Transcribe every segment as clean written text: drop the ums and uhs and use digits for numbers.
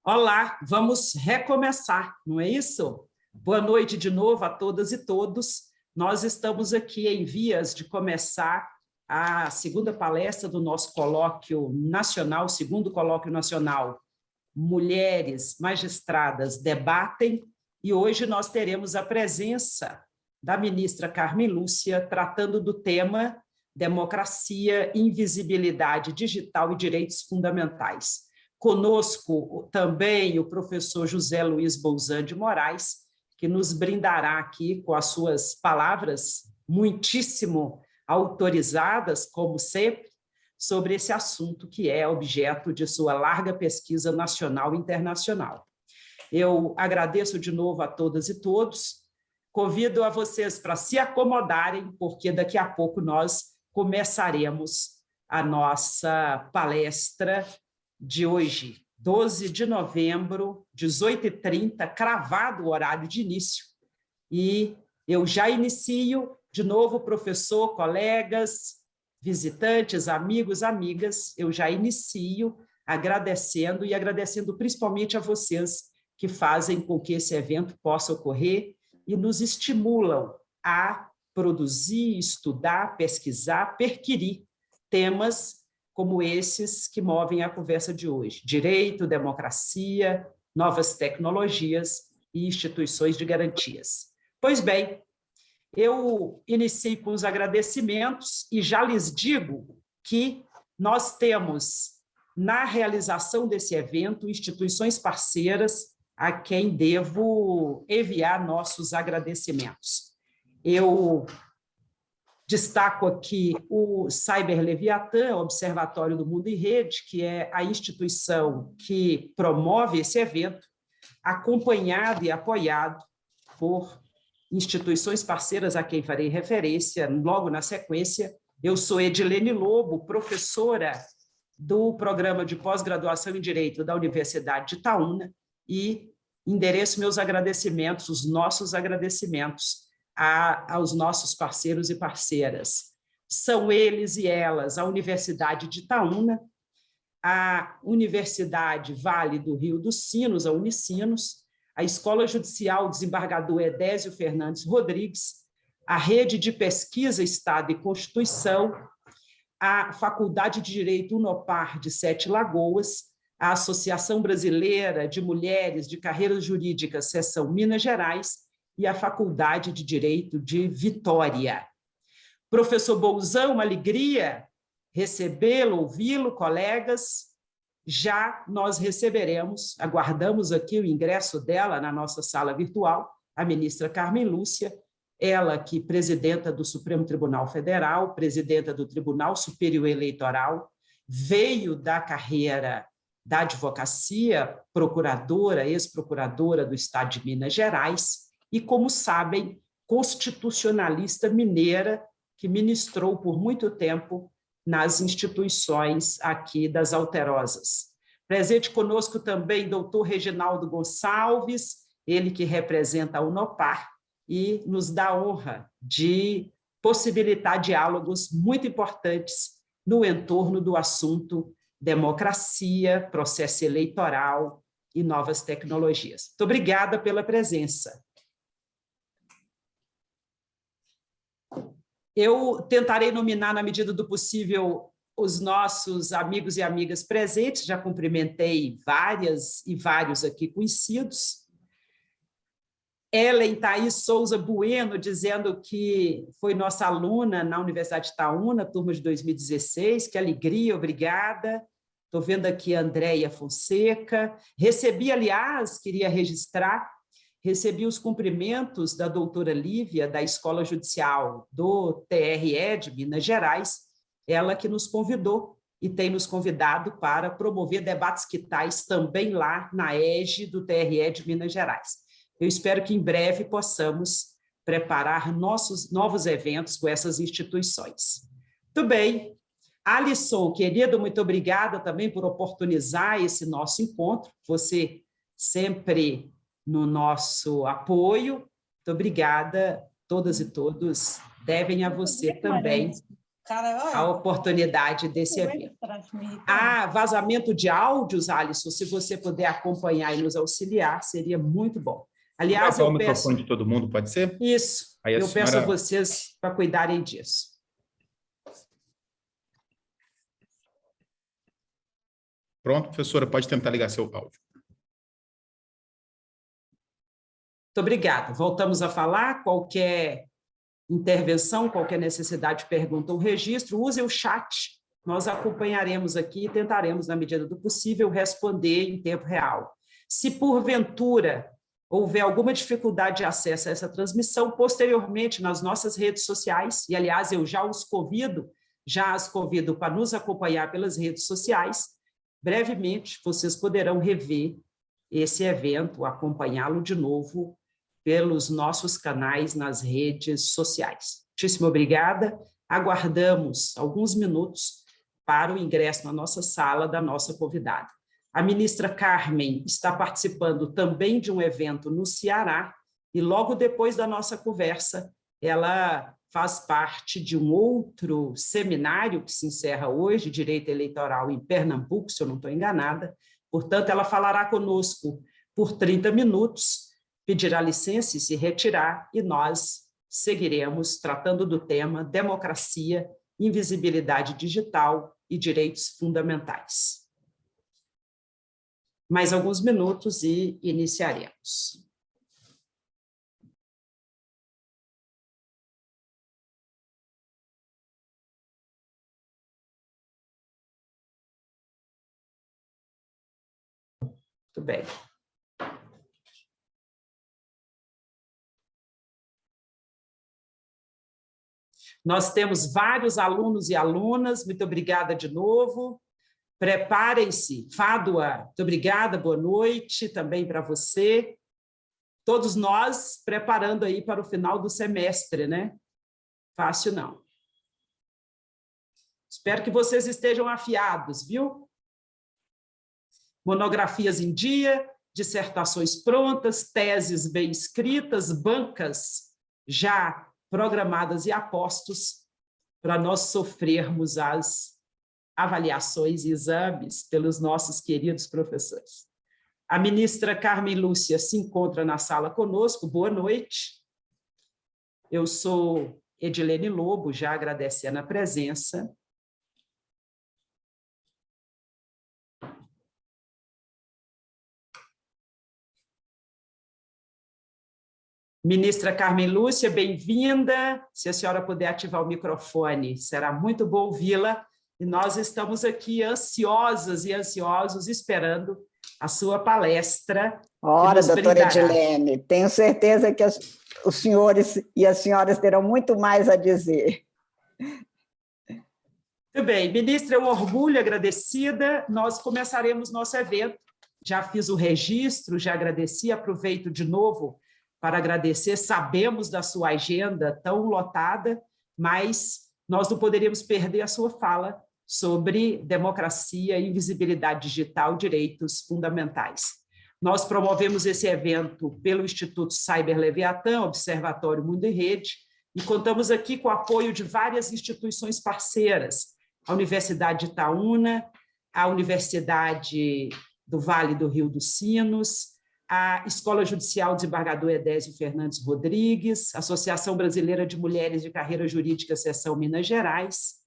Olá, vamos recomeçar, não é isso? Boa noite de novo a todas e todos. Nós estamos aqui em vias de começar a segunda palestra do nosso colóquio nacional, segundo colóquio nacional, Mulheres Magistradas Debatem, e hoje nós teremos a presença da ministra Carmen Lúcia, tratando do tema Democracia, Invisibilidade Digital e Direitos Fundamentais. Conosco também o professor José Luiz Bolzan de Moraes, que nos brindará aqui com as suas palavras muitíssimo autorizadas, como sempre, sobre esse assunto que é objeto de sua larga pesquisa nacional e internacional. Eu agradeço de novo a todas e todos, convido a vocês para se acomodarem, porque daqui a pouco nós começaremos a nossa palestra de hoje, 12 de novembro, 18h30, cravado o horário de início. E eu já inicio, de novo, professor, colegas, visitantes, amigos, amigas, eu já inicio agradecendo, e agradecendo principalmente a vocês que fazem com que esse evento possa ocorrer e nos estimulam a produzir, estudar, pesquisar, perquirir temas como esses que movem a conversa de hoje: direito, democracia, novas tecnologias e instituições de garantias. Pois bem, eu inicio com os agradecimentos e já lhes digo que nós temos, na realização desse evento, instituições parceiras a quem devo enviar nossos agradecimentos. Eu destaco aqui o Cyber Leviatã, Observatório do Mundo em Rede, que é a instituição que promove esse evento, acompanhado e apoiado por instituições parceiras a quem farei referência logo na sequência. Eu sou Edilene Lobo, professora do Programa de Pós-Graduação em Direito da Universidade de Itaúna, e endereço meus agradecimentos, os nossos agradecimentos, aos nossos parceiros e parceiras. São eles e elas a Universidade de Itaúna, a Universidade Vale do Rio dos Sinos, a Unicinos, a Escola Judicial Desembargador Edésio Fernandes Rodrigues, a Rede de Pesquisa, Estado e Constituição, a Faculdade de Direito Unopar de Sete Lagoas, a Associação Brasileira de Mulheres de Carreiras Jurídicas, Seção Minas Gerais, e a Faculdade de Direito de Vitória. Professor Bolzan, uma alegria recebê-lo, ouvi-lo, colegas. Já nós receberemos, aguardamos aqui o ingresso dela na nossa sala virtual, a ministra Carmen Lúcia, ela que presidenta do Supremo Tribunal Federal, presidenta do Tribunal Superior Eleitoral, veio da carreira da advocacia, procuradora, ex-procuradora do Estado de Minas Gerais, e, como sabem, constitucionalista mineira, que ministrou por muito tempo nas instituições aqui das Alterosas. Presente conosco também doutor Reginaldo Gonçalves, ele que representa a Unopar, e nos dá a honra de possibilitar diálogos muito importantes no entorno do assunto democracia, processo eleitoral e novas tecnologias. Muito obrigada pela presença. Eu tentarei nominar, na medida do possível, os nossos amigos e amigas presentes. Já cumprimentei várias e vários aqui conhecidos. Ellen Thaís Souza Bueno, dizendo que foi nossa aluna na Universidade de Itaúna, turma de 2016. Que alegria, obrigada. Estou vendo aqui a Andréia Fonseca. Recebi, aliás, queria registrar, recebi os cumprimentos da doutora Lívia, da Escola Judicial do TRE de Minas Gerais, ela que nos convidou e tem nos convidado para promover debates quitais também lá na EJE do TRE de Minas Gerais. Eu espero que em breve possamos preparar nossos novos eventos com essas instituições. Muito bem. Alisson, querido, muito obrigada também por oportunizar esse nosso encontro. Você sempre no nosso apoio. Muito obrigada, todas e todos devem a você também a oportunidade desse evento. Vazamento de áudios, Alisson, se você puder acompanhar e nos auxiliar, seria muito bom. Aliás, eu peço... o microfone de todo mundo, pode ser? Isso, eu peço a vocês para cuidarem disso. Pronto, professora, pode tentar ligar seu áudio. Muito obrigada. Voltamos a falar. Qualquer intervenção, qualquer necessidade de pergunta ou registro, use o chat. Nós acompanharemos aqui e tentaremos, na medida do possível, responder em tempo real. Se, porventura, houver alguma dificuldade de acesso a essa transmissão, posteriormente, nas nossas redes sociais, e, aliás, eu já as convido para nos acompanhar pelas redes sociais, brevemente, vocês poderão rever esse evento, acompanhá-lo de novo pelos nossos canais nas redes sociais. Muitíssimo obrigada. Aguardamos alguns minutos para o ingresso na nossa sala da nossa convidada. A ministra Carmen está participando também de um evento no Ceará e logo depois da nossa conversa, ela faz parte de um outro seminário que se encerra hoje, Direito Eleitoral em Pernambuco, se eu não estou enganada. Portanto, ela falará conosco por 30 minutos, pedirá licença e se retirar, e nós seguiremos tratando do tema democracia, invisibilidade digital e direitos fundamentais. Mais alguns minutos e iniciaremos. Muito bem. Nós temos vários alunos e alunas, muito obrigada de novo. Preparem-se. Fádua, muito obrigada, boa noite também para você. Todos nós preparando aí para o final do semestre, né? Fácil não. Espero que vocês estejam afiados, viu? Monografias em dia, dissertações prontas, teses bem escritas, bancas já programadas e a postos para nós sofrermos as avaliações e exames pelos nossos queridos professores. A ministra Carmen Lúcia se encontra na sala conosco. Boa noite. Eu sou Edilene Lobo, já agradecendo a presença. Ministra Carmen Lúcia, bem-vinda. Se a senhora puder ativar o microfone, será muito bom ouvi-la. E nós estamos aqui ansiosas e ansiosos esperando a sua palestra. Ora, doutora Edilene, tenho certeza que os senhores e as senhoras terão muito mais a dizer. Muito bem, ministra, é um orgulho, agradecida. Nós começaremos nosso evento. Já fiz o registro, já agradeci, aproveito de novo para agradecer. Sabemos da sua agenda tão lotada, mas nós não poderíamos perder a sua fala sobre democracia, invisibilidade digital e direitos fundamentais. Nós promovemos esse evento pelo Instituto Cyber Leviatã, Observatório Mundo em Rede, e contamos aqui com o apoio de várias instituições parceiras, a Universidade de Itaúna, a Universidade do Vale do Rio dos Sinos, a Escola Judicial Desembargador Edésio Fernandes Rodrigues, a Associação Brasileira de Mulheres de Carreira Jurídica, Seção Minas Gerais,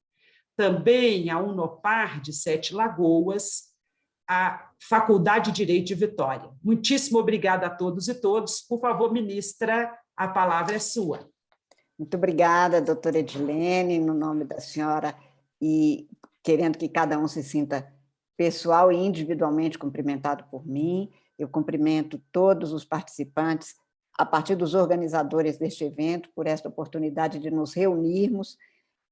também a Unopar de Sete Lagoas, a Faculdade de Direito de Vitória. Muitíssimo obrigada a todos e todas. Por favor, ministra, a palavra é sua. Muito obrigada, doutora Edilene, no nome da senhora, e querendo que cada um se sinta pessoal e individualmente cumprimentado por mim. Eu cumprimento todos os participantes, a partir dos organizadores deste evento, por esta oportunidade de nos reunirmos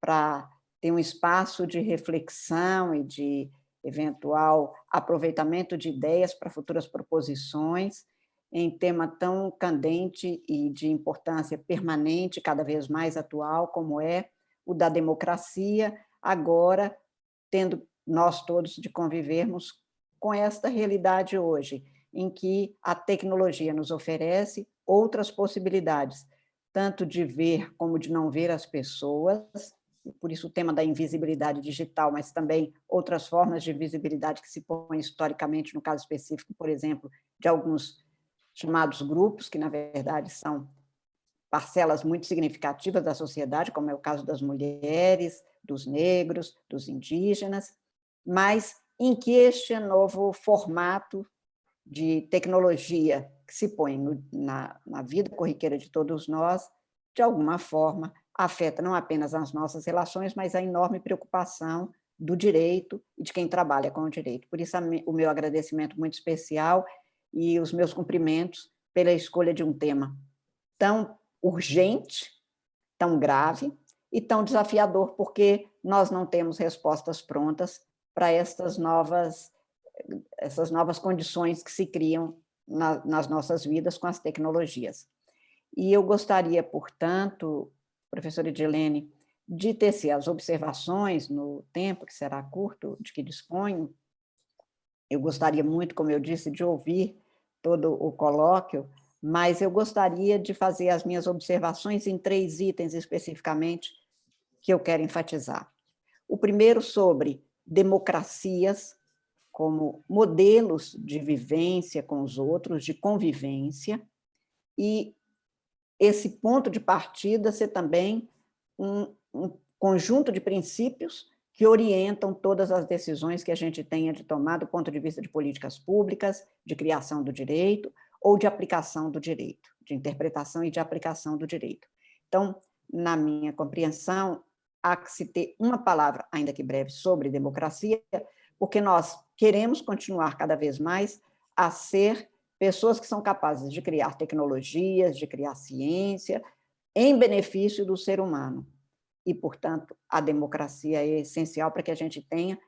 para ter um espaço de reflexão e de eventual aproveitamento de ideias para futuras proposições em tema tão candente e de importância permanente, cada vez mais atual, como é o da democracia, agora tendo nós todos de convivermos com esta realidade hoje, em que a tecnologia nos oferece outras possibilidades, tanto de ver como de não ver as pessoas, por isso o tema da invisibilidade digital, mas também outras formas de visibilidade que se põem historicamente, no caso específico, por exemplo, de alguns chamados grupos, que na verdade são parcelas muito significativas da sociedade, como é o caso das mulheres, dos negros, dos indígenas, mas em que este novo formato de tecnologia que se põe na vida corriqueira de todos nós, de alguma forma, afeta não apenas as nossas relações, mas a enorme preocupação do direito e de quem trabalha com o direito. Por isso, o meu agradecimento muito especial e os meus cumprimentos pela escolha de um tema tão urgente, tão grave e tão desafiador, porque nós não temos respostas prontas para essas novas condições que se criam nas nossas vidas com as tecnologias. E eu gostaria, portanto, professora Edilene, de tecer as observações no tempo, que será curto, de que disponho. Eu gostaria muito, como eu disse, de ouvir todo o colóquio, mas eu gostaria de fazer as minhas observações em 3 itens especificamente que eu quero enfatizar. O primeiro sobre democracias como modelos de vivência com os outros, de convivência, e esse ponto de partida ser também um conjunto de princípios que orientam todas as decisões que a gente tenha de tomar do ponto de vista de políticas públicas, de criação do direito ou de aplicação do direito, de interpretação e de aplicação do direito. Então, na minha compreensão, há que se ter uma palavra, ainda que breve, sobre democracia, porque nós queremos continuar cada vez mais a ser pessoas que são capazes de criar tecnologias, de criar ciência, em benefício do ser humano. E, portanto, a democracia é essencial para que a gente tenha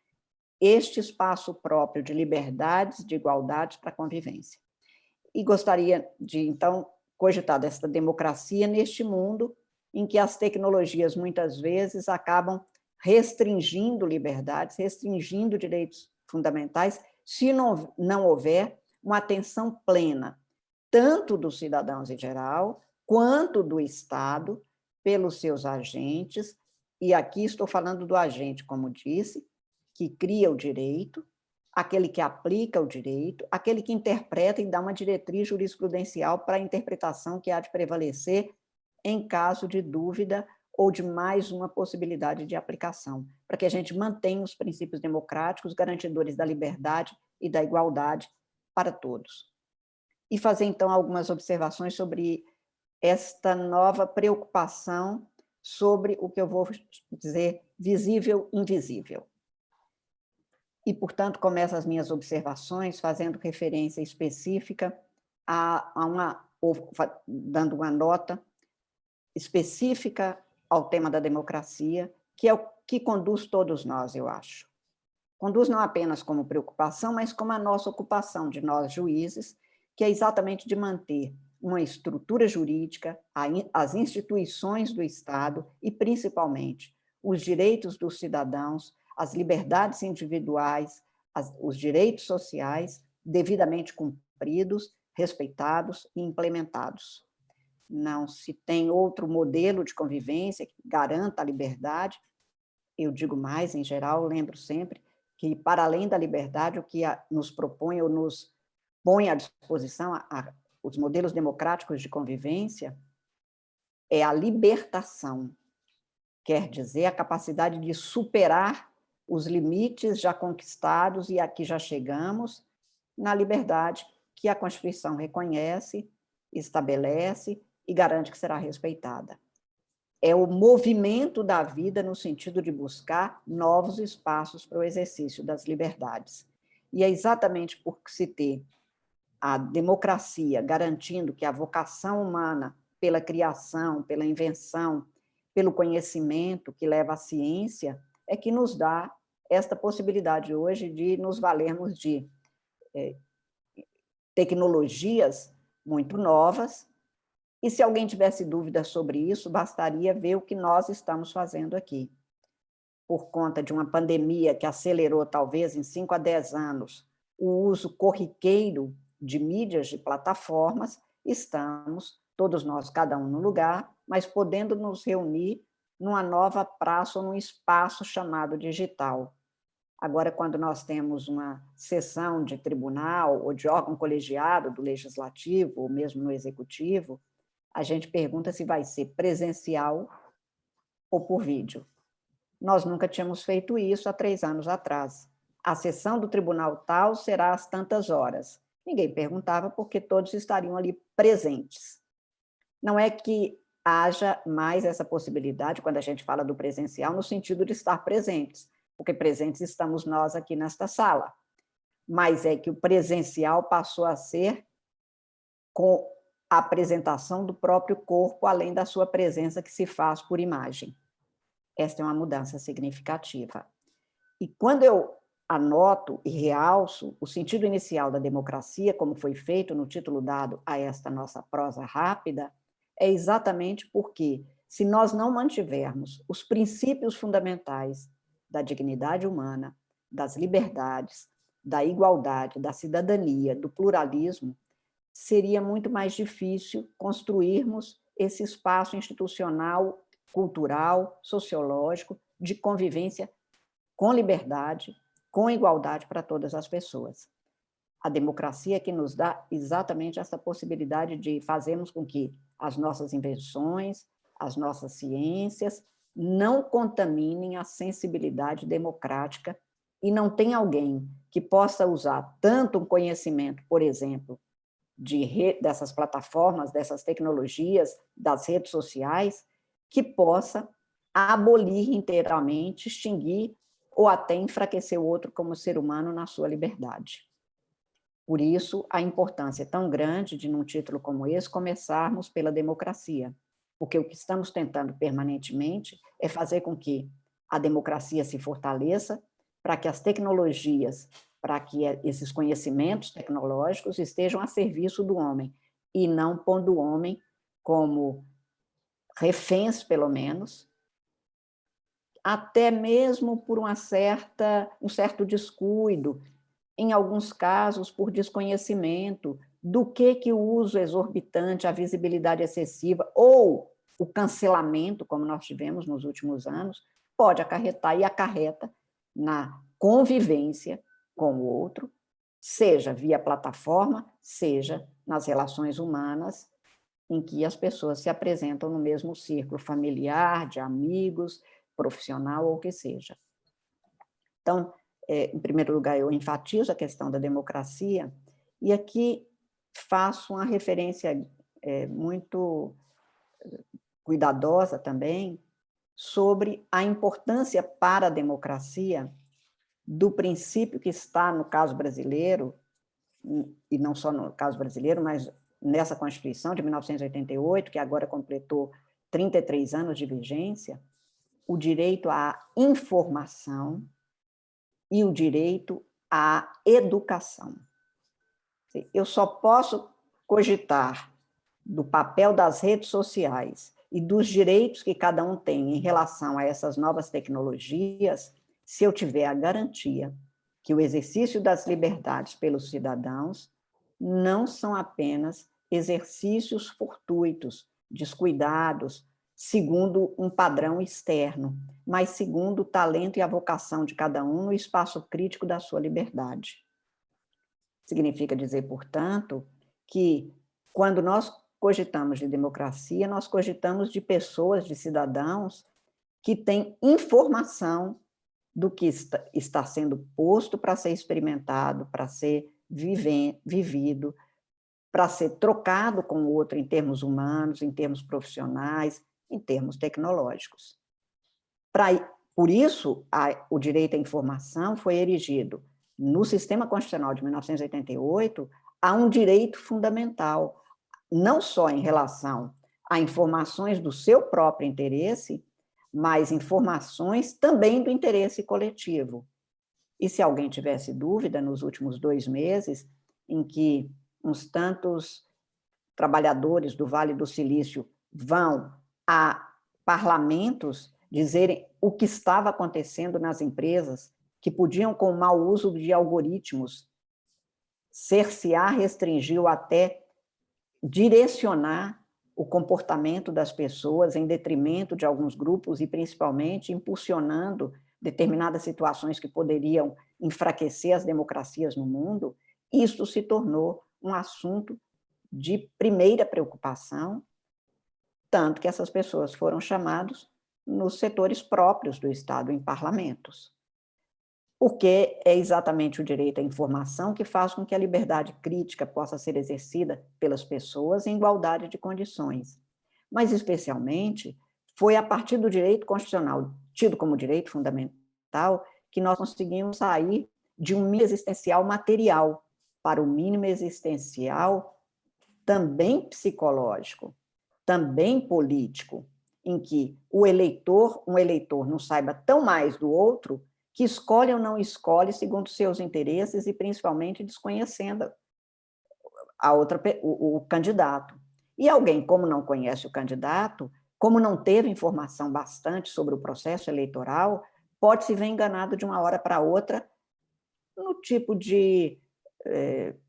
este espaço próprio de liberdades, de igualdades para a convivência. E gostaria de, então, cogitar desta democracia neste mundo em que as tecnologias, muitas vezes, acabam restringindo liberdades, restringindo direitos fundamentais, se não houver uma atenção plena, tanto dos cidadãos em geral, quanto do Estado, pelos seus agentes, e aqui estou falando do agente, como disse, que cria o direito, aquele que aplica o direito, aquele que interpreta e dá uma diretriz jurisprudencial para a interpretação que há de prevalecer em caso de dúvida ou de mais uma possibilidade de aplicação, para que a gente mantenha os princípios democráticos garantidores da liberdade e da igualdade para todos. E fazer, então, algumas observações sobre esta nova preocupação sobre o que eu vou dizer visível-invisível. E, portanto, começo as minhas observações fazendo referência específica dando uma nota específica ao tema da democracia, que é o que conduz todos nós, eu acho. Conduz não apenas como preocupação, mas como a nossa ocupação de nós juízes, que é exatamente de manter uma estrutura jurídica, as instituições do Estado e, principalmente, os direitos dos cidadãos, as liberdades individuais, os direitos sociais devidamente cumpridos, respeitados e implementados. Não se tem outro modelo de convivência que garanta a liberdade. Eu digo mais, em geral, lembro sempre que, para além da liberdade, o que nos propõe ou nos põe à disposição os modelos democráticos de convivência é a libertação, quer dizer, a capacidade de superar os limites já conquistados e aqui já chegamos na liberdade que a Constituição reconhece, estabelece e garante que será respeitada. É o movimento da vida no sentido de buscar novos espaços para o exercício das liberdades. E é exatamente por se ter a democracia garantindo que a vocação humana pela criação, pela invenção, pelo conhecimento que leva à ciência, é que nos dá esta possibilidade hoje de nos valermos de tecnologias muito novas, e se alguém tivesse dúvidas sobre isso, bastaria ver o que nós estamos fazendo aqui. Por conta de uma pandemia que acelerou, talvez, em 5 a 10 anos, o uso corriqueiro de mídias, de plataformas, estamos, todos nós, cada um no lugar, mas podendo nos reunir numa nova praça ou num espaço chamado digital. Agora, quando nós temos uma sessão de tribunal ou de órgão colegiado do legislativo, ou mesmo no executivo, a gente pergunta se vai ser presencial ou por vídeo. Nós nunca tínhamos feito isso há 3 anos atrás. A sessão do tribunal tal será às tantas horas. Ninguém perguntava porque todos estariam ali presentes. Não é que haja mais essa possibilidade, quando a gente fala do presencial, no sentido de estar presentes, porque presentes estamos nós aqui nesta sala, mas é que o presencial passou a ser com a apresentação do próprio corpo, além da sua presença que se faz por imagem. Esta é uma mudança significativa. E quando eu anoto e realço o sentido inicial da democracia, como foi feito no título dado a esta nossa prosa rápida, é exatamente porque, se nós não mantivermos os princípios fundamentais da dignidade humana, das liberdades, da igualdade, da cidadania, do pluralismo, seria muito mais difícil construirmos esse espaço institucional, cultural, sociológico, de convivência com liberdade, com igualdade para todas as pessoas. A democracia é que nos dá exatamente essa possibilidade de fazermos com que as nossas invenções, as nossas ciências, não contaminem a sensibilidade democrática e não tem alguém que possa usar tanto um conhecimento, por exemplo, dessas plataformas, dessas tecnologias, das redes sociais, que possa abolir inteiramente, extinguir ou até enfraquecer o outro como ser humano na sua liberdade. Por isso, a importância tão grande de, num título como esse, começarmos pela democracia, porque o que estamos tentando permanentemente é fazer com que a democracia se fortaleça, para que as tecnologias, para que esses conhecimentos tecnológicos estejam a serviço do homem, e não pondo o homem como reféns, pelo menos, até mesmo por um certo descuido, em alguns casos por desconhecimento do que o uso exorbitante, a visibilidade excessiva ou o cancelamento, como nós tivemos nos últimos anos, pode acarretar e acarreta na convivência com o outro, seja via plataforma, seja nas relações humanas, em que as pessoas se apresentam no mesmo círculo familiar, de amigos, profissional ou o que seja. Então, em primeiro lugar, eu enfatizo a questão da democracia, e aqui faço uma referência muito cuidadosa também sobre a importância para a democracia do princípio que está no caso brasileiro, e não só no caso brasileiro, mas nessa Constituição de 1988, que agora completou 33 anos de vigência, o direito à informação e o direito à educação. Eu só posso cogitar do papel das redes sociais e dos direitos que cada um tem em relação a essas novas tecnologias se eu tiver a garantia que o exercício das liberdades pelos cidadãos não são apenas exercícios fortuitos, descuidados, segundo um padrão externo, mas segundo o talento e a vocação de cada um no espaço crítico da sua liberdade. Significa dizer, portanto, que quando nós cogitamos de democracia, nós cogitamos de pessoas, de cidadãos, que têm informação do que está sendo posto para ser experimentado, para ser vivido, para ser trocado com o outro em termos humanos, em termos profissionais, em termos tecnológicos. Por isso, o direito à informação foi erigido no Sistema Constitucional de 1988 a um direito fundamental, não só em relação a informações do seu próprio interesse, mas informações também do interesse coletivo. E se alguém tivesse dúvida, nos últimos 2 meses, em que uns tantos trabalhadores do Vale do Silício vão a parlamentos dizerem o que estava acontecendo nas empresas, que podiam, com o mau uso de algoritmos, cercear, restringir ou até direcionar o comportamento das pessoas em detrimento de alguns grupos e, principalmente, impulsionando determinadas situações que poderiam enfraquecer as democracias no mundo, isso se tornou um assunto de primeira preocupação, tanto que essas pessoas foram chamadas nos setores próprios do Estado, em parlamentos. Porque é exatamente o direito à informação que faz com que a liberdade crítica possa ser exercida pelas pessoas em igualdade de condições. Mas, especialmente, foi a partir do direito constitucional, tido como direito fundamental, que nós conseguimos sair de um mínimo existencial material para o mínimo existencial também psicológico, também político, em que um eleitor não saiba tão mais do outro que escolhe ou não escolhe segundo seus interesses e, principalmente, desconhecendo o candidato. E alguém, como não conhece o candidato, como não teve informação bastante sobre o processo eleitoral, pode se ver enganado de uma hora para outra no tipo de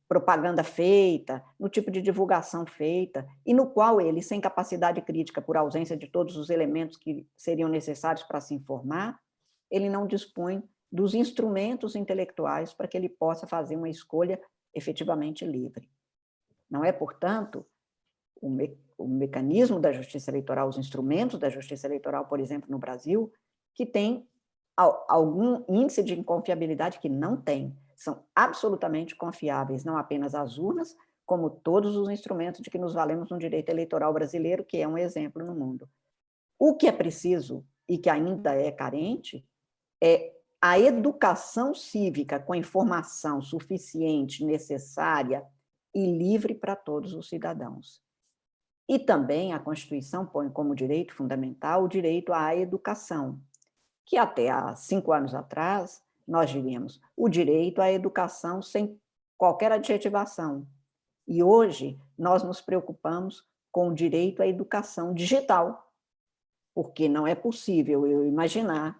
propaganda feita, no tipo de divulgação feita, e no qual ele, sem capacidade crítica, por ausência de todos os elementos que seriam necessários para se informar, ele não dispõe dos instrumentos intelectuais para que ele possa fazer uma escolha efetivamente livre. Não é, portanto, o mecanismo da justiça eleitoral, os instrumentos da justiça eleitoral, por exemplo, no Brasil, que tem algum índice de inconfiabilidade que não tem. São absolutamente confiáveis, não apenas as urnas, como todos os instrumentos de que nos valemos no direito eleitoral brasileiro, que é um exemplo no mundo. O que é preciso, e que ainda é carente, é a educação cívica com informação suficiente, necessária e livre para todos os cidadãos. E também a Constituição põe como direito fundamental o direito à educação, que até há 5 anos atrás nós diríamos o direito à educação sem qualquer adjetivação. E hoje nós nos preocupamos com o direito à educação digital, porque não é possível eu imaginar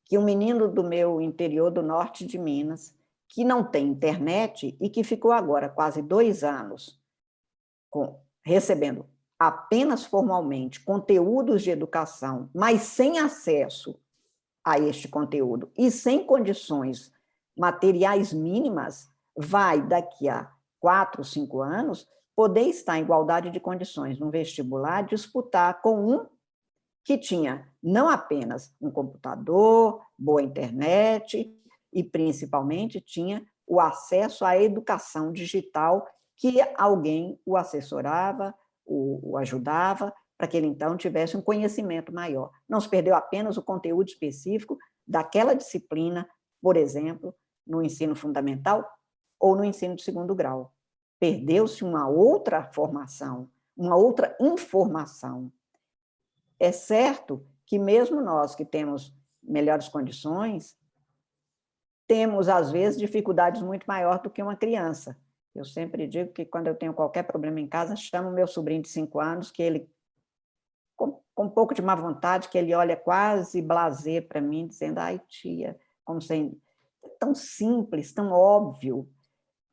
que um menino do meu interior do norte de Minas, que não tem internet e que ficou agora quase 2 anos recebendo apenas formalmente conteúdos de educação, mas sem acesso a este conteúdo e sem condições materiais mínimas, vai, daqui a 4, 5 anos, poder estar em igualdade de condições no vestibular, disputar com um que tinha não apenas um computador, boa internet e, principalmente, tinha o acesso à educação digital que alguém o assessorava, o ajudava, para que ele, então, tivesse um conhecimento maior. Não se perdeu apenas o conteúdo específico daquela disciplina, por exemplo, no ensino fundamental ou no ensino de 2º grau. Perdeu-se uma outra formação, uma outra informação. É certo que mesmo nós que temos melhores condições, temos, às vezes, dificuldades muito maiores do que uma criança. Eu sempre digo que, quando eu tenho qualquer problema em casa, chamo meu sobrinho de 5 anos, que ele, com um pouco de má vontade, que ele olha quase blasé para mim, dizendo: ai, tia, como se é tão simples, tão óbvio.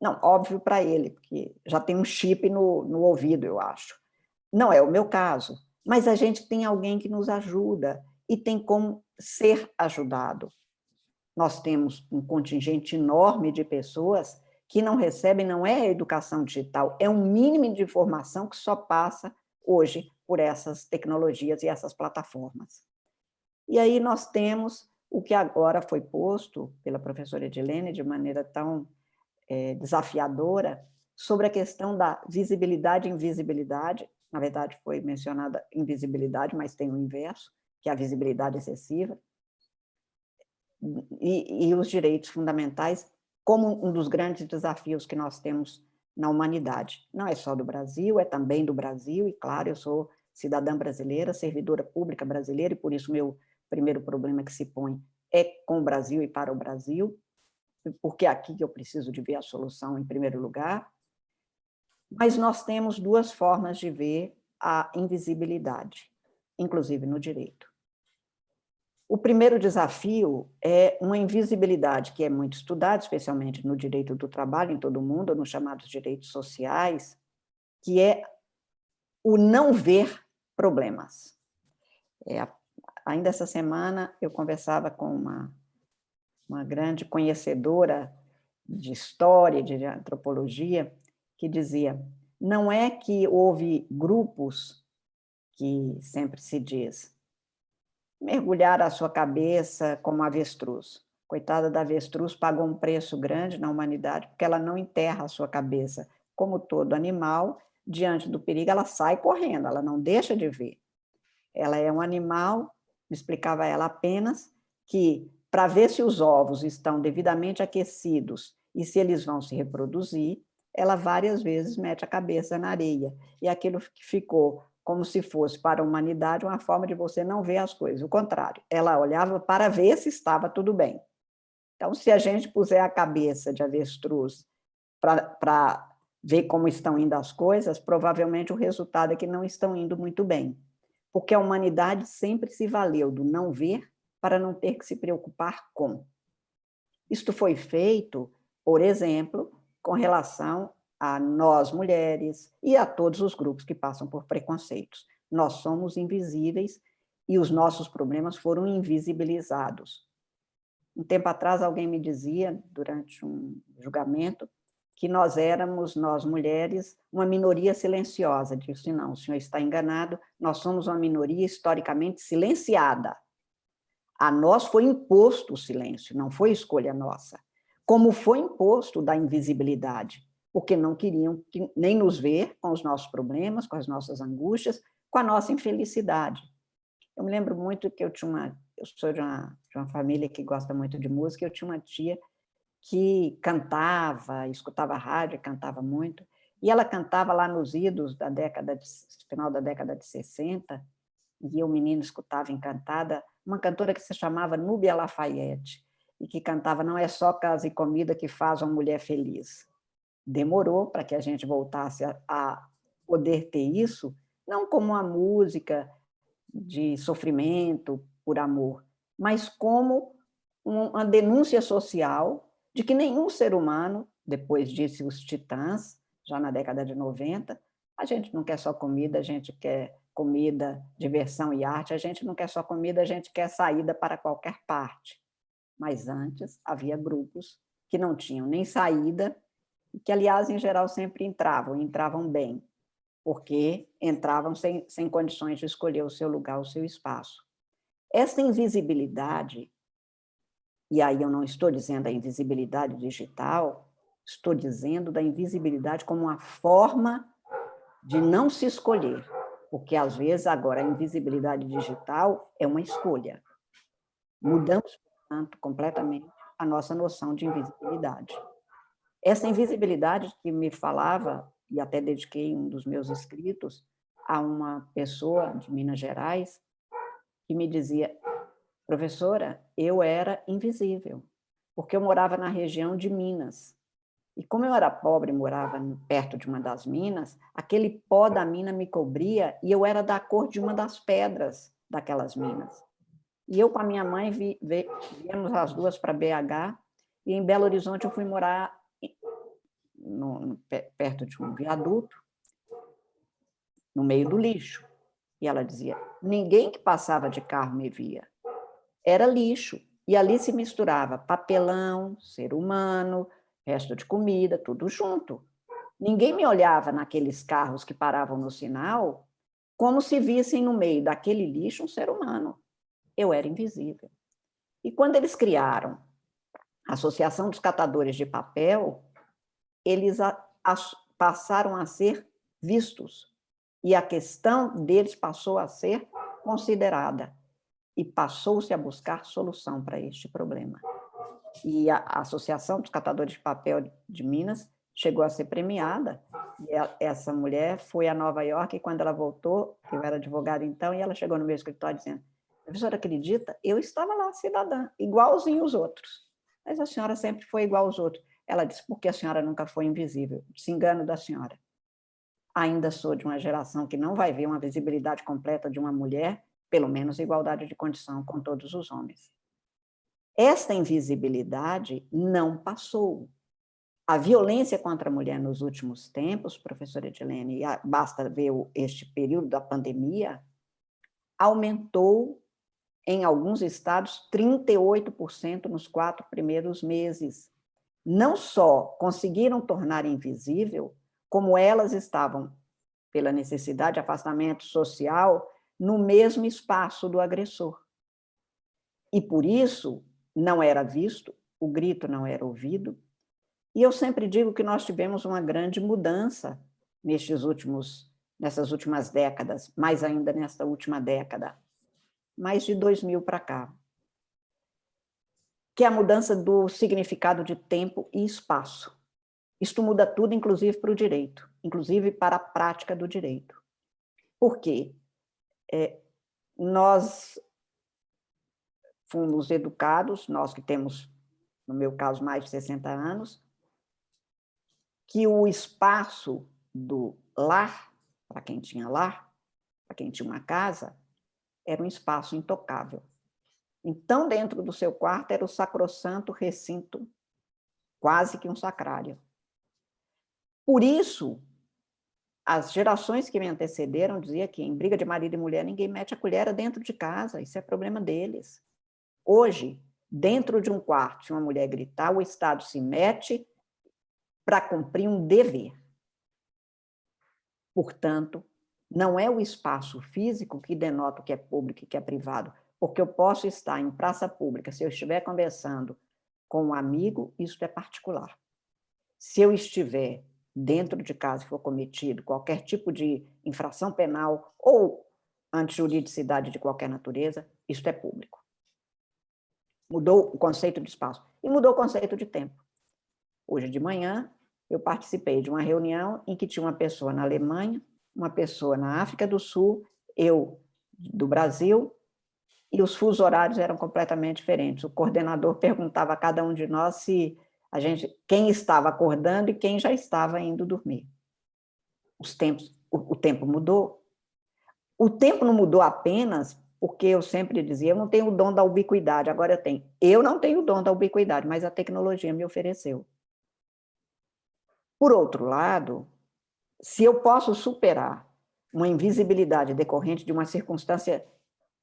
Não, óbvio para ele, porque já tem um chip no ouvido, eu acho. Não é o meu caso, mas a gente tem alguém que nos ajuda e tem como ser ajudado. Nós temos um contingente enorme de pessoas que não recebem, não é a educação digital, é um mínimo de informação que só passa hoje por essas tecnologias e essas plataformas. E aí nós temos o que agora foi posto pela professora Edilene de maneira tão desafiadora, sobre a questão da visibilidade e invisibilidade. Na verdade, foi mencionada invisibilidade, mas tem o inverso, que é a visibilidade excessiva, e os direitos fundamentais como um dos grandes desafios que nós temos na humanidade. Não é só do Brasil, é também do Brasil, e, claro, eu sou cidadã brasileira, servidora pública brasileira, e por isso meu primeiro problema que se põe é com o Brasil e para o Brasil, porque é aqui que eu preciso de ver a solução em primeiro lugar. Mas nós temos 2 formas de ver a invisibilidade, inclusive no direito. O primeiro desafio é uma invisibilidade que é muito estudada, especialmente no direito do trabalho em todo o mundo, nos chamados direitos sociais, que é o não ver problemas. Ainda essa semana eu conversava com uma grande conhecedora de história, de antropologia, que dizia, não é que houve grupos que sempre se diz, mergulhar a sua cabeça como avestruz. Coitada da avestruz pagou um preço grande na humanidade, porque ela não enterra a sua cabeça. Como todo animal, diante do perigo, ela sai correndo, ela não deixa de ver. Ela é um animal, me explicava ela apenas, que para ver se os ovos estão devidamente aquecidos e se eles vão se reproduzir, ela várias vezes mete a cabeça na areia. E aquilo que ficou como se fosse para a humanidade uma forma de você não ver as coisas. O contrário, ela olhava para ver se estava tudo bem. Então, se a gente puser a cabeça de avestruz para ver como estão indo as coisas, provavelmente o resultado é que não estão indo muito bem. Porque a humanidade sempre se valeu do não ver para não ter que se preocupar com. Isto foi feito, por exemplo, com relação a nós mulheres e a todos os grupos que passam por preconceitos. Nós somos invisíveis e os nossos problemas foram invisibilizados. Um tempo atrás, alguém me dizia, durante um julgamento, que nós éramos, nós mulheres, uma minoria silenciosa. Disse, não, o senhor está enganado, nós somos uma minoria historicamente silenciada. A nós foi imposto o silêncio, não foi escolha nossa. Como foi imposto da invisibilidade, porque não queriam nem nos ver com os nossos problemas, com as nossas angústias, com a nossa infelicidade. Eu me lembro muito que eu sou de uma família que gosta muito de música, eu tinha uma tia que cantava, escutava rádio, cantava muito, e ela cantava lá nos idos da final da década de 60, e eu, menino, escutava encantada, uma cantora que se chamava Núbia Lafayette, e que cantava Não é só casa e comida que faz uma mulher feliz. Demorou para que a gente voltasse a poder ter isso, não como uma música de sofrimento por amor, mas como uma denúncia social de que nenhum ser humano, depois disse os Titãs, já na década de 90, a gente não quer só comida, a gente quer comida, diversão e arte, a gente não quer só comida, a gente quer saída para qualquer parte. Mas antes havia grupos que não tinham nem saída, e que, aliás, em geral, sempre entravam bem, porque entravam sem condições de escolher o seu lugar, o seu espaço. Essa invisibilidade, e aí eu não estou dizendo a invisibilidade digital, estou dizendo da invisibilidade como uma forma de não se escolher, porque, às vezes, agora a invisibilidade digital é uma escolha. Mudamos, portanto, completamente a nossa noção de invisibilidade. Essa invisibilidade que me falava, e até dediquei um dos meus escritos a uma pessoa de Minas Gerais, que me dizia, professora, eu era invisível, porque eu morava na região de Minas. E como eu era pobre, morava perto de uma das minas, aquele pó da mina me cobria e eu era da cor de uma das pedras daquelas minas. E eu com a minha mãe viemos as duas para BH, e em Belo Horizonte eu fui morar perto de um viaduto, no meio do lixo. E ela dizia, ninguém que passava de carro me via. Era lixo. E ali se misturava papelão, ser humano, resto de comida, tudo junto. Ninguém me olhava naqueles carros que paravam no sinal como se vissem no meio daquele lixo um ser humano. Eu era invisível. E quando eles criaram a Associação dos Catadores de Papel, eles passaram a ser vistos. E a questão deles passou a ser considerada. E passou-se a buscar solução para este problema. E a Associação dos Catadores de Papel de Minas chegou a ser premiada. E essa mulher foi a Nova York, e quando ela voltou, eu era advogada então, e ela chegou no meu escritório dizendo, professora, acredita? Eu estava lá, cidadã, igualzinho os outros. Mas a senhora sempre foi igual aos outros. Ela disse, porque a senhora nunca foi invisível. Desengano da senhora. Ainda sou de uma geração que não vai ver uma visibilidade completa de uma mulher, pelo menos igualdade de condição com todos os homens. Esta invisibilidade não passou. A violência contra a mulher nos últimos tempos, professora Edilene, basta ver este período da pandemia, aumentou em alguns estados 38% nos 4 primeiros meses. Não só conseguiram tornar invisível, como elas estavam, pela necessidade de afastamento social, no mesmo espaço do agressor. E por isso não era visto, o grito não era ouvido. E eu sempre digo que nós tivemos uma grande mudança nessas últimas décadas, mais ainda nesta última década, mais de 2000 para cá, que é a mudança do significado de tempo e espaço. Isto muda tudo, inclusive para o direito, inclusive para a prática do direito. Por quê? Nós fomos educados, nós que temos, no meu caso, mais de 60 anos, que o espaço do lar, para quem tinha lar, para quem tinha uma casa, era um espaço intocável. Então, dentro do seu quarto era o sacrossanto recinto, quase que um sacrário. Por isso, as gerações que me antecederam diziam que em briga de marido e mulher ninguém mete a colher dentro de casa, isso é problema deles. Hoje, dentro de um quarto, se uma mulher gritar, o Estado se mete para cumprir um dever. Portanto, não é o espaço físico que denota o que é público e o que é privado, porque eu posso estar em praça pública, se eu estiver conversando com um amigo, isso é particular. Se eu estiver dentro de casa e for cometido qualquer tipo de infração penal ou antijuridicidade de qualquer natureza, isso é público. Mudou o conceito de espaço e mudou o conceito de tempo. Hoje de manhã, eu participei de uma reunião em que tinha uma pessoa na Alemanha, uma pessoa na África do Sul, eu do Brasil, e os fusos horários eram completamente diferentes. O coordenador perguntava a cada um de nós quem estava acordando e quem já estava indo dormir. O tempo mudou. O tempo não mudou apenas porque eu sempre dizia, eu não tenho o dom da ubiquidade, agora eu tenho. Eu não tenho o dom da ubiquidade, mas a tecnologia me ofereceu. Por outro lado, se eu posso superar uma invisibilidade decorrente de uma circunstância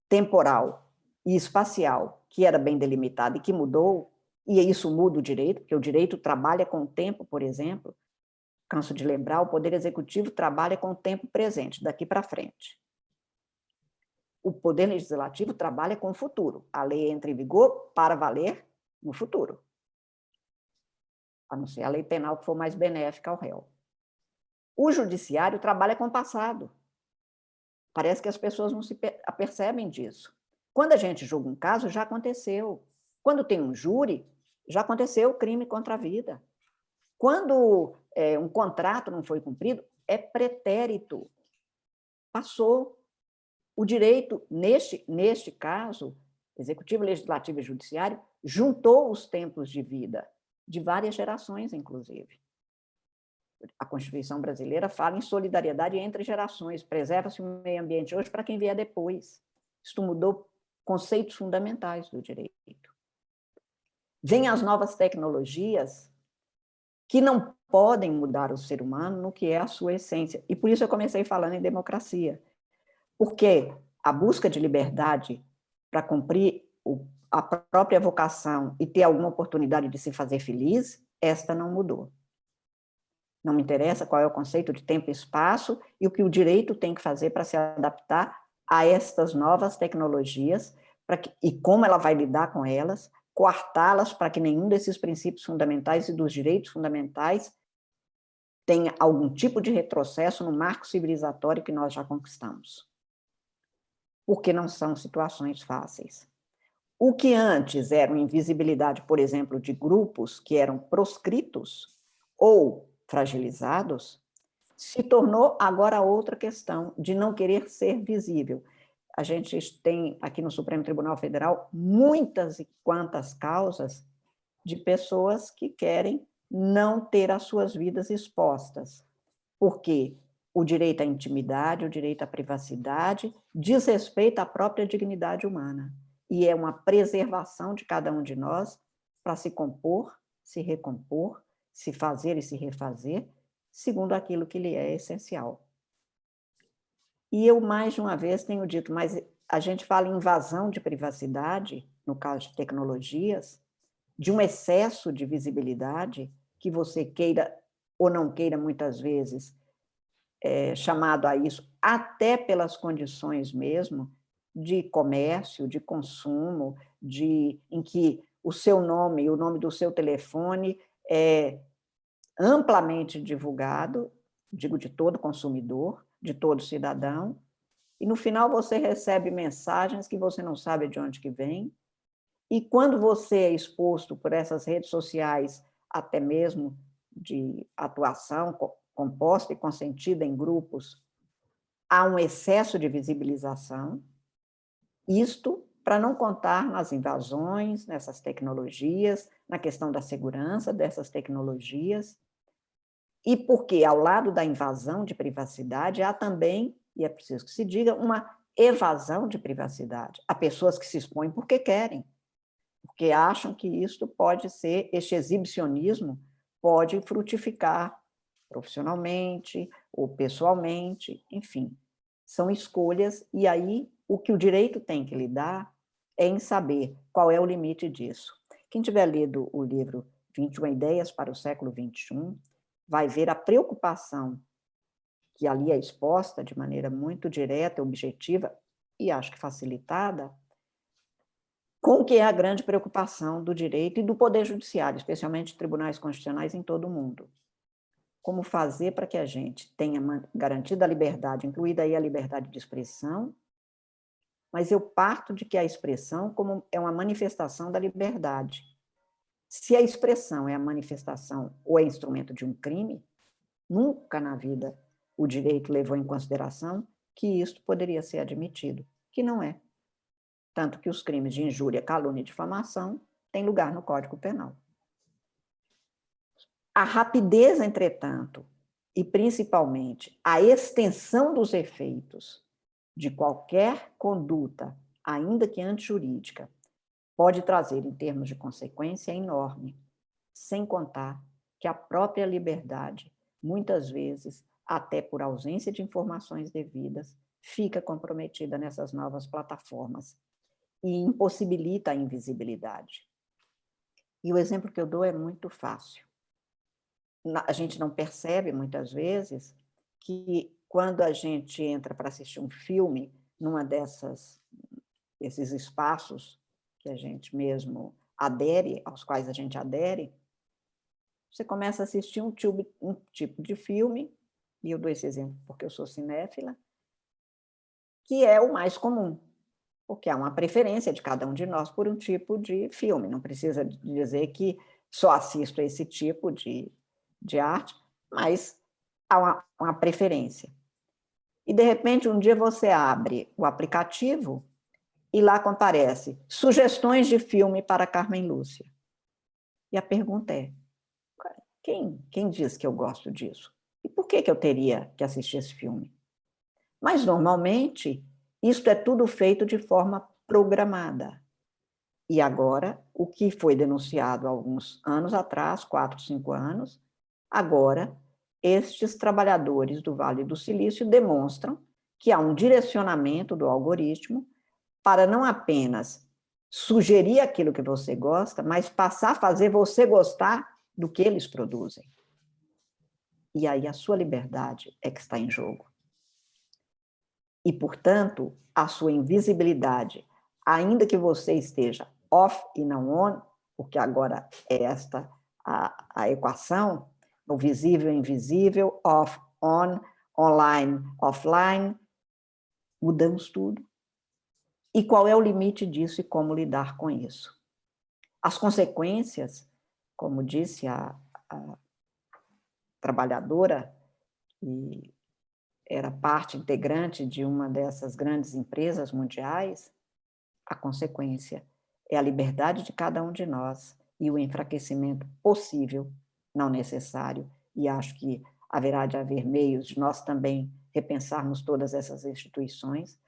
temporal e espacial que era bem delimitada e que mudou, e isso muda o direito, porque o direito trabalha com o tempo, por exemplo, canso de lembrar, o Poder Executivo trabalha com o tempo presente, daqui para frente. O Poder Legislativo trabalha com o futuro. A lei entra em vigor para valer no futuro. A não ser a lei penal que for mais benéfica ao réu. O Judiciário trabalha com o passado. Parece que as pessoas não se apercebem disso. Quando a gente julga um caso, já aconteceu. Quando tem um júri, já aconteceu o crime contra a vida. Quando um contrato não foi cumprido, é pretérito. Passou. O direito, neste caso, executivo, legislativo e judiciário, juntou os tempos de vida, de várias gerações, inclusive. A Constituição brasileira fala em solidariedade entre gerações, preserva-se o meio ambiente hoje para quem vier depois. Isto mudou conceitos fundamentais do direito. Vêm as novas tecnologias que não podem mudar o ser humano no que é a sua essência. E por isso eu comecei falando em democracia. Porque a busca de liberdade para cumprir a própria vocação e ter alguma oportunidade de se fazer feliz, esta não mudou. Não me interessa qual é o conceito de tempo e espaço e o que o direito tem que fazer para se adaptar a estas novas tecnologias e como ela vai lidar com elas, coartá-las para que nenhum desses princípios fundamentais e dos direitos fundamentais tenha algum tipo de retrocesso no marco civilizatório que nós já conquistamos. Porque não são situações fáceis. O que antes era uma invisibilidade, por exemplo, de grupos que eram proscritos ou fragilizados, se tornou agora outra questão de não querer ser visível. A gente tem aqui no Supremo Tribunal Federal muitas e quantas causas de pessoas que querem não ter as suas vidas expostas. Por quê? O direito à intimidade, o direito à privacidade, diz respeito à própria dignidade humana. E é uma preservação de cada um de nós para se compor, se recompor, se fazer e se refazer, segundo aquilo que lhe é essencial. E eu, mais de uma vez, tenho dito, mas a gente fala em invasão de privacidade, no caso de tecnologias, de um excesso de visibilidade, que você queira ou não queira, muitas vezes, chamado a isso, até pelas condições mesmo de comércio, de consumo, em que o seu nome e o nome do seu telefone é amplamente divulgado, digo, de todo consumidor, de todo cidadão, e no final você recebe mensagens que você não sabe de onde que vem, e quando você é exposto por essas redes sociais, até mesmo de atuação composta e consentida em grupos, há um excesso de visibilização, isto para não contar nas invasões, nessas tecnologias, na questão da segurança dessas tecnologias, e porque, ao lado da invasão de privacidade, há também, e é preciso que se diga, uma evasão de privacidade. Há pessoas que se expõem porque querem, porque acham que isto pode ser, este exibicionismo pode frutificar profissionalmente ou pessoalmente, enfim. São escolhas, e aí o que o direito tem que lidar é em saber qual é o limite disso. Quem tiver lido o livro 21 Ideias para o Século XXI, vai ver a preocupação que ali é exposta de maneira muito direta, objetiva e acho que facilitada, com o que é a grande preocupação do direito e do Poder Judiciário, especialmente tribunais constitucionais em todo o mundo. Como fazer para que a gente tenha garantida a liberdade, incluída aí a liberdade de expressão, mas eu parto de que a expressão como é uma manifestação da liberdade. Se a expressão é a manifestação ou é instrumento de um crime, nunca na vida o direito levou em consideração que isto poderia ser admitido, que não é. Tanto que os crimes de injúria, calúnia e difamação têm lugar no Código Penal. A rapidez, entretanto, e principalmente a extensão dos efeitos de qualquer conduta, ainda que antijurídica, pode trazer, em termos de consequência, enorme, sem contar que a própria liberdade, muitas vezes, até por ausência de informações devidas, fica comprometida nessas novas plataformas e impossibilita a invisibilidade. E o exemplo que eu dou é muito fácil. A gente não percebe, muitas vezes, que quando a gente entra para assistir um filme, numa desses espaços que a gente mesmo adere, aos quais a gente adere, você começa a assistir um tipo de filme, e eu dou esse exemplo porque eu sou cinéfila, que é o mais comum, porque há uma preferência de cada um de nós por um tipo de filme. Não precisa dizer que só assisto a esse tipo de arte, mas há uma preferência. E, de repente, um dia você abre o aplicativo e lá comparece sugestões de filme para Carmen Lúcia. E a pergunta é, quem diz que eu gosto disso? E por que eu teria que assistir esse filme? Mas, normalmente, isto é tudo feito de forma programada. E agora, o que foi denunciado há alguns anos atrás, 4, 5 anos, agora, estes trabalhadores do Vale do Silício demonstram que há um direcionamento do algoritmo para não apenas sugerir aquilo que você gosta, mas passar a fazer você gostar do que eles produzem. E aí a sua liberdade é que está em jogo. E, portanto, a sua invisibilidade, ainda que você esteja off e não on, porque agora é esta a equação, o visível e invisível, off, on, online, offline, mudamos tudo. E qual é o limite disso e como lidar com isso? As consequências, como disse a trabalhadora, e era parte integrante de uma dessas grandes empresas mundiais, a consequência é a liberdade de cada um de nós e o enfraquecimento possível, não necessário, e acho que haverá de haver meios de nós também repensarmos todas essas instituições,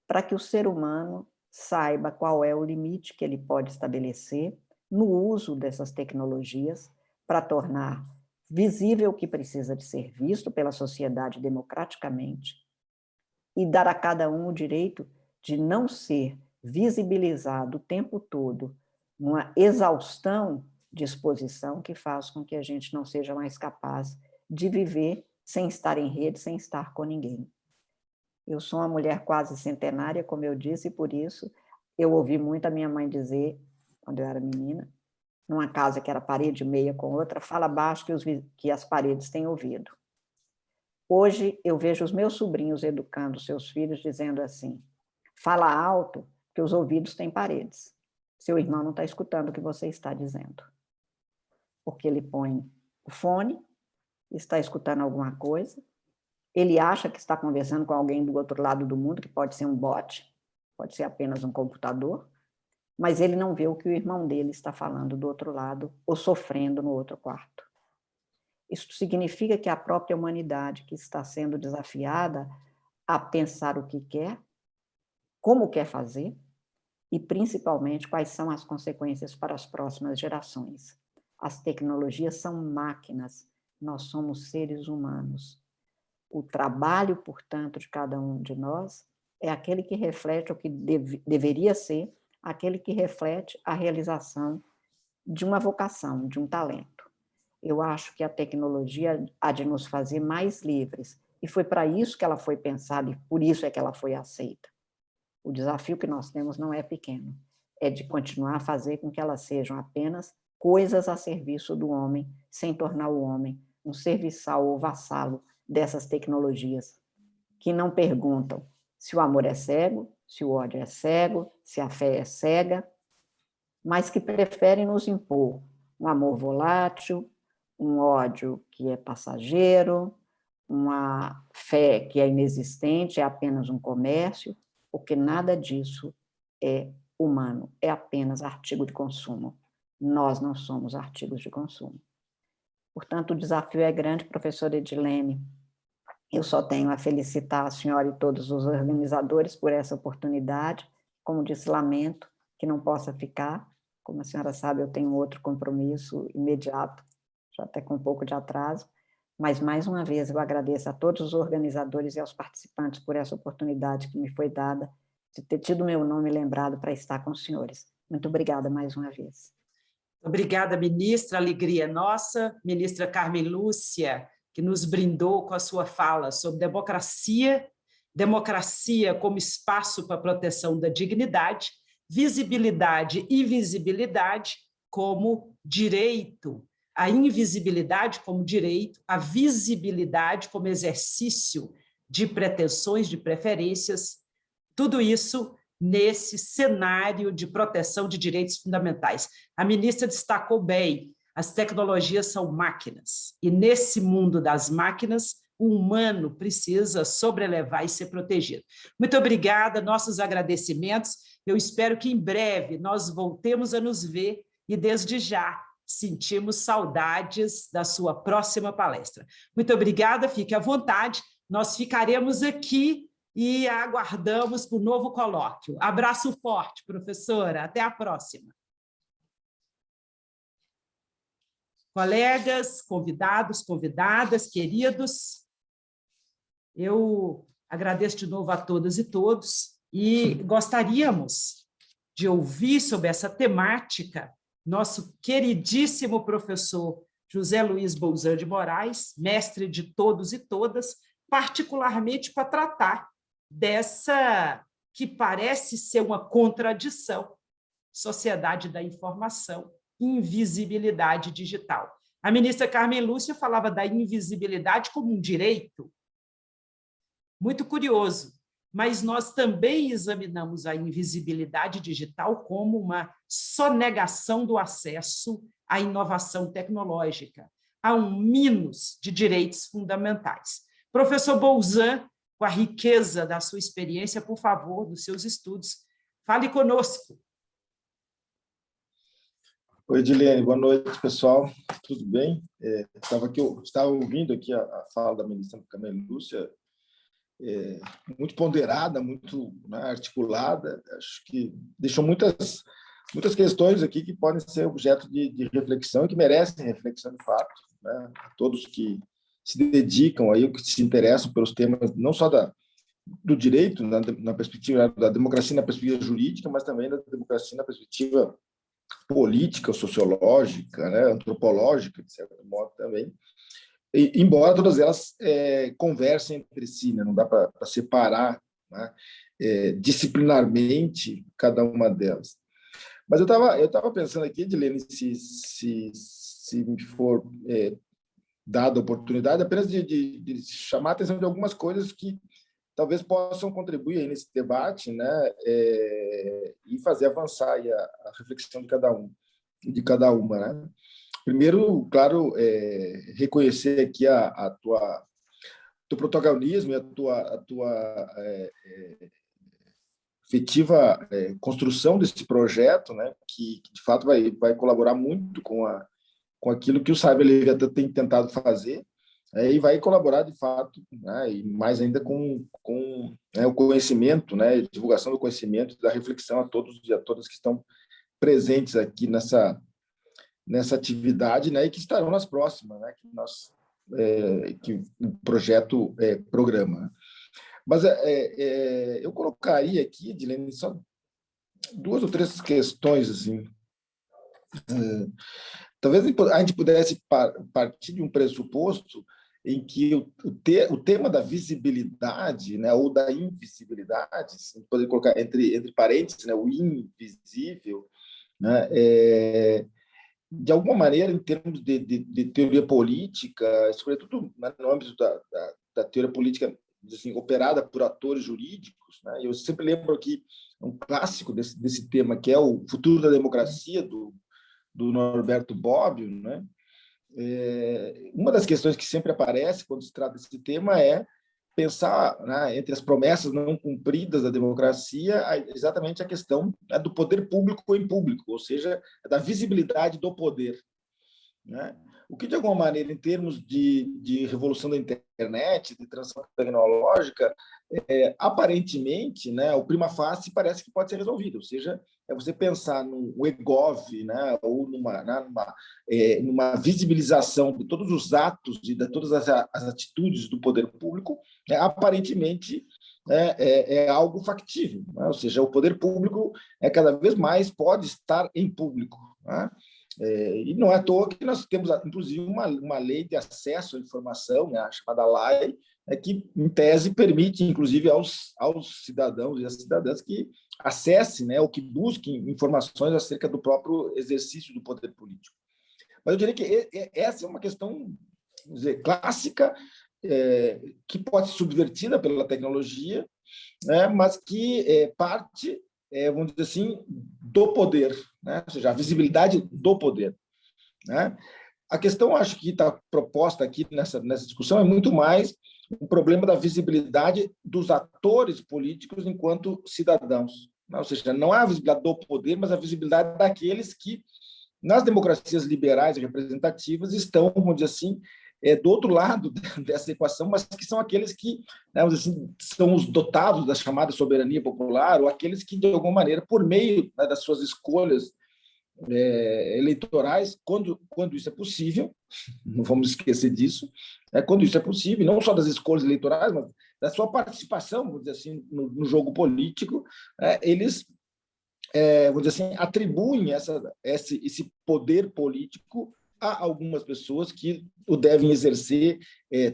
para que o ser humano saiba qual é o limite que ele pode estabelecer no uso dessas tecnologias para tornar visível o que precisa de ser visto pela sociedade democraticamente e dar a cada um o direito de não ser visibilizado o tempo todo numa exaustão de exposição que faz com que a gente não seja mais capaz de viver sem estar em rede, sem estar com ninguém. Eu sou uma mulher quase centenária, como eu disse, e por isso eu ouvi muito a minha mãe dizer, quando eu era menina, numa casa que era parede meia com outra, fala baixo que as paredes têm ouvido. Hoje eu vejo os meus sobrinhos educando seus filhos dizendo assim, fala alto que os ouvidos têm paredes. Seu irmão não está escutando o que você está dizendo. Porque ele põe o fone, está escutando alguma coisa, ele acha que está conversando com alguém do outro lado do mundo, que pode ser um bot, pode ser apenas um computador, mas ele não vê o que o irmão dele está falando do outro lado ou sofrendo no outro quarto. Isso significa que a própria humanidade que está sendo desafiada a pensar o que quer, como quer fazer, e principalmente quais são as consequências para as próximas gerações. As tecnologias são máquinas, nós somos seres humanos. O trabalho, portanto, de cada um de nós é aquele que reflete o que deveria ser, aquele que reflete a realização de uma vocação, de um talento. Eu acho que a tecnologia há de nos fazer mais livres, e foi para isso que ela foi pensada, e por isso é que ela foi aceita. O desafio que nós temos não é pequeno, é de continuar a fazer com que elas sejam apenas coisas a serviço do homem, sem tornar o homem um serviçal ou vassalo dessas tecnologias, que não perguntam se o amor é cego, se o ódio é cego, se a fé é cega, mas que preferem nos impor um amor volátil, um ódio que é passageiro, uma fé que é inexistente, é apenas um comércio, porque nada disso é humano, é apenas artigo de consumo. Nós não somos artigos de consumo. Portanto, o desafio é grande, professora Edilene. Eu só tenho a felicitar a senhora e todos os organizadores por essa oportunidade. Como disse, lamento que não possa ficar. Como a senhora sabe, eu tenho outro compromisso imediato, já até com um pouco de atraso. Mas, mais uma vez, eu agradeço a todos os organizadores e aos participantes por essa oportunidade que me foi dada de ter tido meu nome lembrado para estar com os senhores. Muito obrigada mais uma vez. Obrigada, ministra, alegria nossa. Ministra Carmen Lúcia, que nos brindou com a sua fala sobre democracia, democracia como espaço para a proteção da dignidade, visibilidade e visibilidade como direito, a invisibilidade como direito, a visibilidade como exercício de pretensões, de preferências, tudo isso nesse cenário de proteção de direitos fundamentais. A ministra destacou bem, as tecnologias são máquinas, e nesse mundo das máquinas, o humano precisa sobrelevar e ser protegido. Muito obrigada, nossos agradecimentos. Eu espero que em breve nós voltemos a nos ver e, desde já, sentimos saudades da sua próxima palestra. Muito obrigada, fique à vontade. Nós ficaremos aqui e aguardamos para o novo colóquio. Abraço forte, professora. Até a próxima. Colegas, convidados, convidadas, queridos, eu agradeço de novo a todas e todos e gostaríamos de ouvir sobre essa temática nosso queridíssimo professor José Luiz Bolzan de Moraes, mestre de todos e todas, particularmente para tratar dessa que parece ser uma contradição, sociedade da informação, invisibilidade digital. A ministra Carmen Lúcia falava da invisibilidade como um direito. Muito curioso, mas nós também examinamos a invisibilidade digital como uma sonegação do acesso à inovação tecnológica, a um minus de direitos fundamentais. Professor Bolzan, com a riqueza da sua experiência, por favor, dos seus estudos, fale conosco. Oi, Edilene, boa noite, pessoal. Tudo bem? Estava ouvindo aqui a fala da ministra Carmen Lúcia, muito ponderada, muito, né, articulada. Acho que deixou muitas muitas questões aqui que podem ser objeto de reflexão e que merecem reflexão de fato, né? Todos que se dedicam aí, que se interessam pelos temas, não só do direito, na perspectiva da democracia, na perspectiva jurídica, mas também da democracia na perspectiva política, sociológica, né? Antropológica, de certo modo também. Embora todas elas conversem entre si, né? Não dá para separar, né? Disciplinarmente cada uma delas. Mas eu estava pensando aqui, Edilene, se me for dada a oportunidade, apenas de chamar a atenção de algumas coisas que talvez possam contribuir aí nesse debate, né? E fazer avançar aí a reflexão de cada uma, né? Primeiro, claro, reconhecer aqui teu protagonismo e a tua efetiva construção desse projeto, né? Que de fato vai colaborar muito com aquilo que o Cyber Leviatã tem tentado fazer, e vai colaborar de fato, né? E mais ainda com o conhecimento, né? Divulgação do conhecimento, da reflexão a todos e a todas que estão presentes aqui nessa atividade, né? E que estarão nas próximas, né? Que o projeto programa, né? Mas eu colocaria aqui, Edilene, só 2 ou 3 questões assim. Talvez a gente pudesse partir de um pressuposto em que o tema da visibilidade, né, ou da invisibilidade, se poder colocar entre parênteses, né, o invisível, né, de alguma maneira, em termos de teoria política, sobretudo no âmbito da teoria política, assim, operada por atores jurídicos, né, eu sempre lembro aqui um clássico desse tema, que é o Futuro da Democracia, do Norberto Bobbio, né? Uma das questões que sempre aparece quando se trata desse tema é pensar, né, entre as promessas não cumpridas da democracia, exatamente a questão, né, do poder público em público, ou seja, da visibilidade do poder, né? O que, de alguma maneira, em termos de revolução da internet, de transição tecnológica, aparentemente, né, o prima facie parece que pode ser resolvido, ou seja, você pensar no EGOV, né, ou numa visibilização de todos os atos e de todas as atitudes do poder público, aparentemente é algo factível, né? Ou seja, o poder público cada vez mais pode estar em público, né? E não é à toa que nós temos, inclusive, uma lei de acesso à informação, né, a chamada LAI, que, em tese, permite, inclusive, aos cidadãos e às cidadãs que acessem, né, ou que busquem informações acerca do próprio exercício do poder político. Mas eu diria que essa é uma questão, vamos dizer, clássica, que pode ser subvertida pela tecnologia, né, mas que parte, vamos dizer assim, do poder, né? Ou seja, a visibilidade do poder, né? A questão, acho que está proposta aqui nessa discussão, é muito mais um problema da visibilidade dos atores políticos enquanto cidadãos, né? Ou seja, não é a visibilidade do poder, mas a visibilidade daqueles que, nas democracias liberais e representativas, estão, vamos dizer assim, do outro lado dessa equação, mas que são aqueles que, né, assim, são os dotados da chamada soberania popular, ou aqueles que, de alguma maneira, por meio, né, das suas escolhas eleitorais, quando isso é possível, não vamos esquecer disso, quando isso é possível, não só das escolhas eleitorais, mas da sua participação, vamos dizer assim, no jogo político, eles, vamos dizer assim, atribuem esse poder político a algumas pessoas que o devem exercer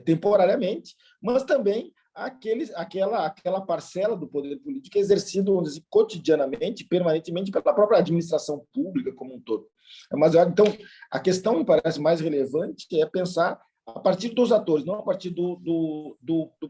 temporariamente, mas também aquela parcela do poder político exercido, vamos dizer, cotidianamente, permanentemente pela própria administração pública como um todo. Mas, então, a questão me parece mais relevante é pensar a partir dos atores, não a partir do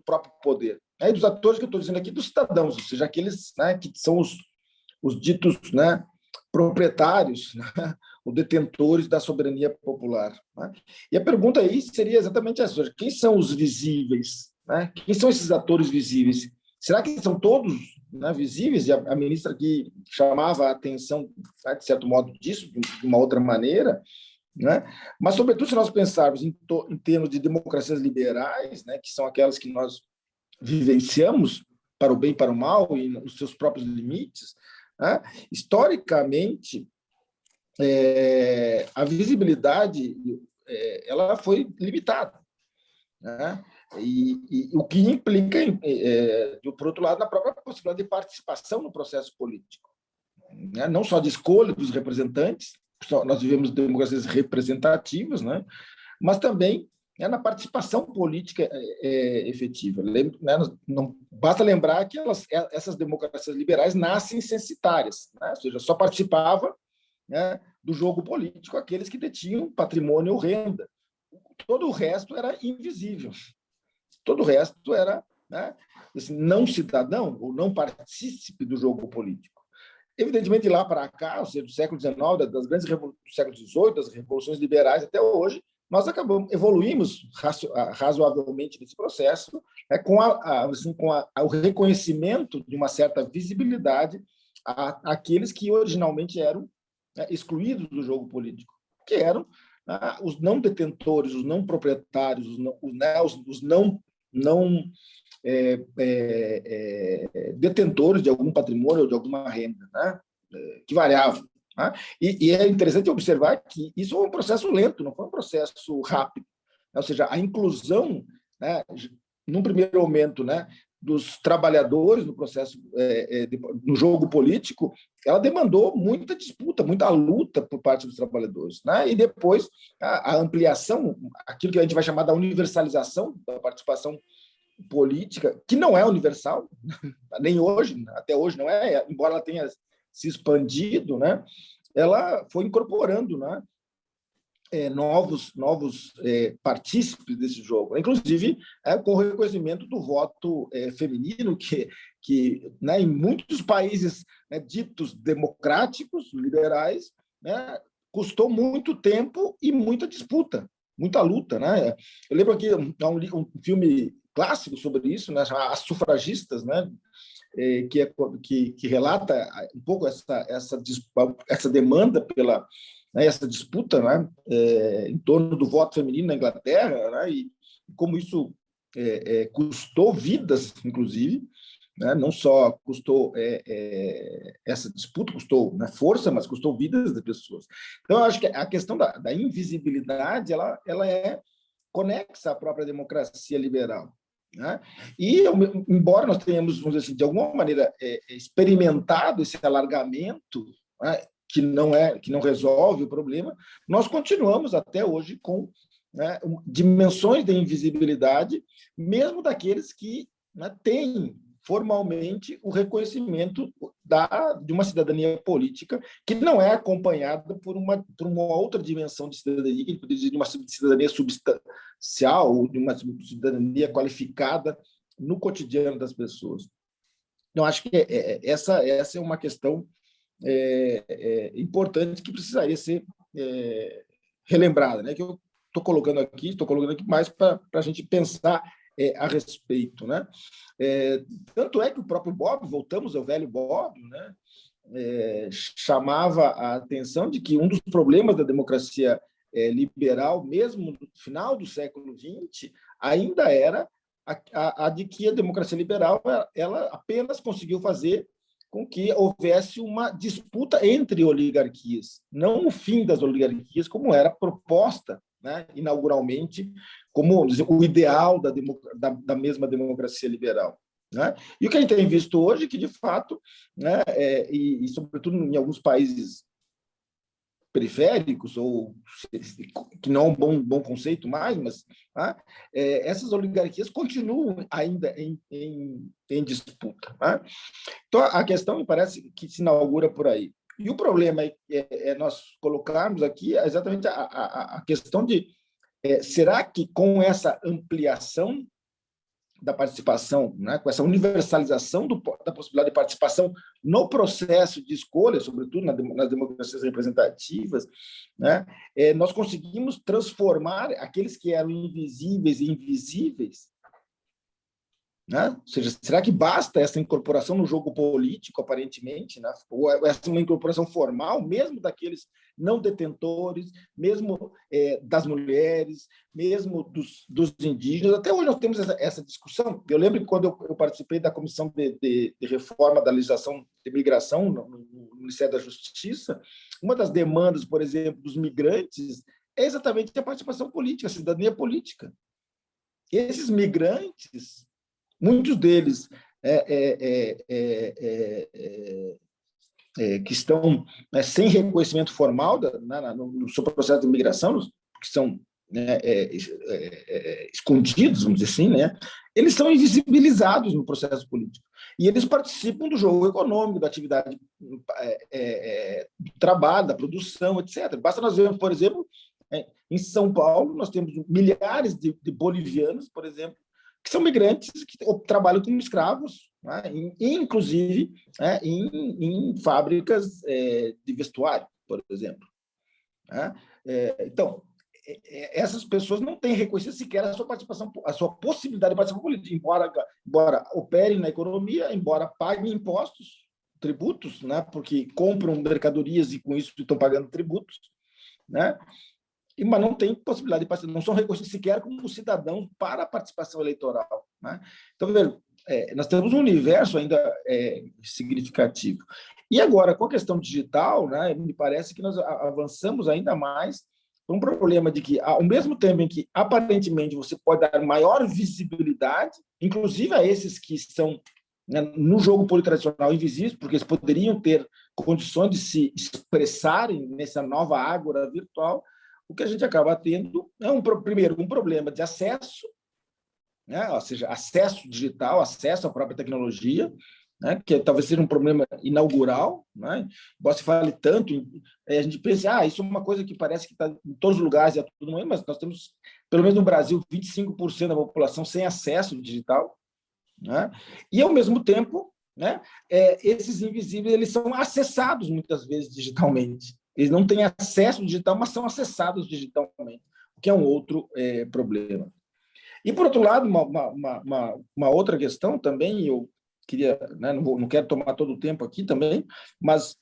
próprio poder. E dos atores que eu estou dizendo aqui, dos cidadãos, ou seja, aqueles, né, que são os ditos, né, proprietários, né, os detentores da soberania popular, né? E a pergunta aí seria exatamente essa: quem são os visíveis, né? Quem são esses atores visíveis? Será que são todos, né, visíveis? E a ministra aqui chamava a atenção, né, de certo modo, disso, de uma outra maneira, né? Mas, sobretudo, se nós pensarmos em termos de democracias liberais, né, que são aquelas que nós vivenciamos para o bem e para o mal e nos seus próprios limites, né? Historicamente, a visibilidade ela foi limitada, né? E o que implica, por outro lado, na própria possibilidade de participação no processo político, né? Não só de escolha dos representantes, nós vivemos democracias representativas, né? Mas também na participação política efetiva. Não basta lembrar que essas democracias liberais nascem censitárias, né? Ou seja, só participava, né, do jogo político aqueles que detinham patrimônio ou renda. Todo o resto era invisível. Todo o resto era, né, assim, não cidadão ou não partícipe do jogo político. Evidentemente, de lá para cá, ou seja, do século XIX, das grandes revoluções do século XVIII, das revoluções liberais até hoje, nós evoluímos razoavelmente nesse processo, né, com o reconhecimento de uma certa visibilidade àqueles que originalmente eram, né, excluídos do jogo político, que eram, né, os não detentores, os não proprietários, os não detentores de algum patrimônio ou de alguma renda, né, que variavam. Né? E é interessante observar que isso foi um processo lento, não foi um processo rápido. Ou seja, a inclusão, né, num primeiro momento, né, dos trabalhadores no processo, no jogo político, ela demandou muita disputa, muita luta por parte dos trabalhadores, né? E depois a ampliação, aquilo que a gente vai chamar da universalização da participação política, que não é universal, nem hoje, até hoje não é, embora ela tenha se expandido, né? Ela foi incorporando, né, novos partícipes desse jogo, inclusive com o reconhecimento do voto feminino, que né, em muitos países, né, ditos democráticos, liberais, né, custou muito tempo e muita disputa, muita luta. Né? Eu lembro aqui um filme clássico sobre isso, né, As Sufragistas, né, que relata um pouco essa demanda pela, né, essa disputa, né, em torno do voto feminino na Inglaterra, né, e como isso custou vidas, inclusive, né, não só custou essa disputa, custou, né, força, mas custou vidas das pessoas. Então, eu acho que a questão da invisibilidade ela é conexa à própria democracia liberal. Né? E, embora nós tenhamos, vamos dizer assim, de alguma maneira experimentado esse alargamento, né, que não resolve o problema, nós continuamos até hoje com, né, dimensões de invisibilidade, mesmo daqueles que, né, têm formalmente o reconhecimento de uma cidadania política que não é acompanhada por uma outra dimensão de cidadania, que poderia dizer de uma cidadania substancial, ou de uma cidadania qualificada no cotidiano das pessoas. Então, acho que essa é uma questão importante que precisaria ser relembrada, né? Que eu estou colocando aqui mais para a gente pensar a respeito, né? Tanto é que o próprio Bobbio, voltamos ao velho Bobbio, né, chamava a atenção de que um dos problemas da democracia liberal, mesmo no final do século XX, ainda era a de que a democracia liberal ela apenas conseguiu fazer com que houvesse uma disputa entre oligarquias, não o fim das oligarquias, como era proposta, né, inauguralmente, como o ideal da mesma democracia liberal. Né? E o que a gente tem visto hoje é que, de fato, né, e sobretudo em alguns países periféricos, ou que não é um bom conceito mais, mas essas oligarquias continuam ainda em disputa. Né? Então, a questão me parece que se inaugura por aí. E o problema é nós colocarmos aqui exatamente a questão de será que com essa ampliação da participação, né, com essa universalização da possibilidade de participação no processo de escolha, sobretudo nas democracias representativas, né, nós conseguimos transformar aqueles que eram invisíveis e invisíveis, né? Ou seja, será que basta essa incorporação no jogo político, aparentemente, né? Ou essa uma incorporação formal, mesmo daqueles não detentores, mesmo das mulheres, mesmo dos indígenas. Até hoje nós temos essa discussão. Eu lembro que quando eu participei da Comissão de Reforma da Legislação de Migração no Ministério da Justiça, uma das demandas, por exemplo, dos migrantes é exatamente a participação política, a cidadania política. Esses migrantes, muitos deles que estão sem reconhecimento formal no seu processo de imigração, que são escondidos, vamos dizer assim, né? Eles são invisibilizados no processo político. E eles participam do jogo econômico, da atividade do trabalho, da produção, etc. Basta nós vermos, por exemplo, em São Paulo, nós temos milhares de bolivianos, por exemplo, que são migrantes que trabalham como escravos, né? Inclusive em fábricas de vestuário, por exemplo. Né? Então, essas pessoas não têm reconhecido sequer a sua participação, a sua possibilidade de participação política, embora operem na economia, embora paguem impostos, tributos, né? Porque compram mercadorias e com isso estão pagando tributos, né? Mas não tem possibilidade de participar, não são reconhecidos sequer como cidadãos para a participação eleitoral. Né? Então, veja, nós temos um universo ainda significativo. E agora, com a questão digital, né, me parece que nós avançamos ainda mais para um problema de que, ao mesmo tempo em que, aparentemente, você pode dar maior visibilidade, inclusive a esses que estão, né, no jogo político tradicional invisíveis, porque eles poderiam ter condições de se expressarem nessa nova ágora virtual, o que a gente acaba tendo é, primeiro, um problema de acesso, né? Ou seja, acesso digital, acesso à própria tecnologia, né? Que talvez seja um problema inaugural, né? Embora se fale tanto, a gente pensa, isso é uma coisa que parece que está em todos os lugares, é tudo mundo, mas nós temos, pelo menos no Brasil, 25% da população sem acesso digital, né? E, ao mesmo tempo, né, esses invisíveis eles são acessados muitas vezes digitalmente. Eles não têm acesso digital, mas são acessados digitalmente, o que é um outro problema. E, por outro lado, uma outra questão também, eu queria, né, não quero tomar todo o tempo aqui também, mas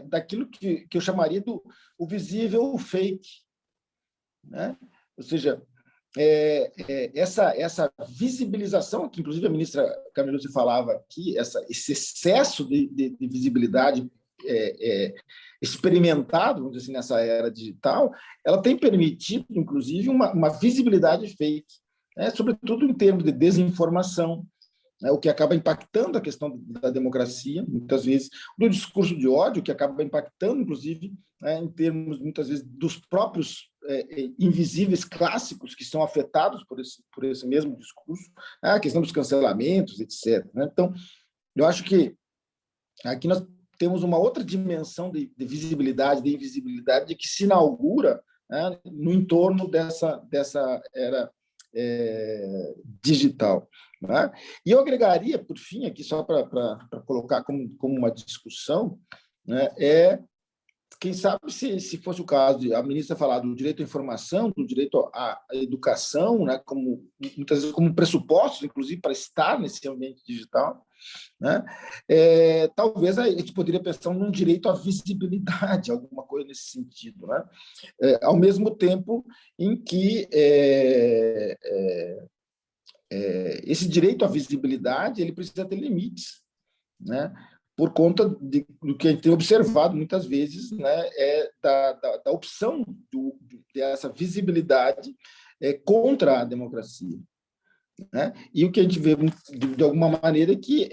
daquilo que eu chamaria do o visível fake, né? Ou seja, essa visibilização, que inclusive a ministra Camiluzzi falava aqui, esse excesso de visibilidade experimentado, vamos dizer assim, nessa era digital, ela tem permitido, inclusive, uma visibilidade fake, né? Sobretudo em termos de desinformação, né? O que acaba impactando a questão da democracia, muitas vezes, do discurso de ódio, que acaba impactando, inclusive, né, em termos, muitas vezes, dos próprios invisíveis clássicos que são afetados por esse mesmo discurso, né? A questão dos cancelamentos, etc. Né? Então, eu acho que aqui nós temos uma outra dimensão de visibilidade, de invisibilidade, que se inaugura, né, no entorno dessa era digital. Né? E eu agregaria, por fim, aqui só para colocar como uma discussão, né, quem sabe se fosse o caso de a ministra falar do direito à informação, do direito à educação, né, muitas vezes como pressupostos, inclusive, para estar nesse ambiente digital, né, talvez a gente poderia pensar num direito à visibilidade, alguma coisa nesse sentido, né, ao mesmo tempo em que esse direito à visibilidade ele precisa ter limites, né, por conta do que a gente tem observado muitas vezes, né, da opção dessa visibilidade contra a democracia. Né? E o que a gente vê, de alguma maneira, é que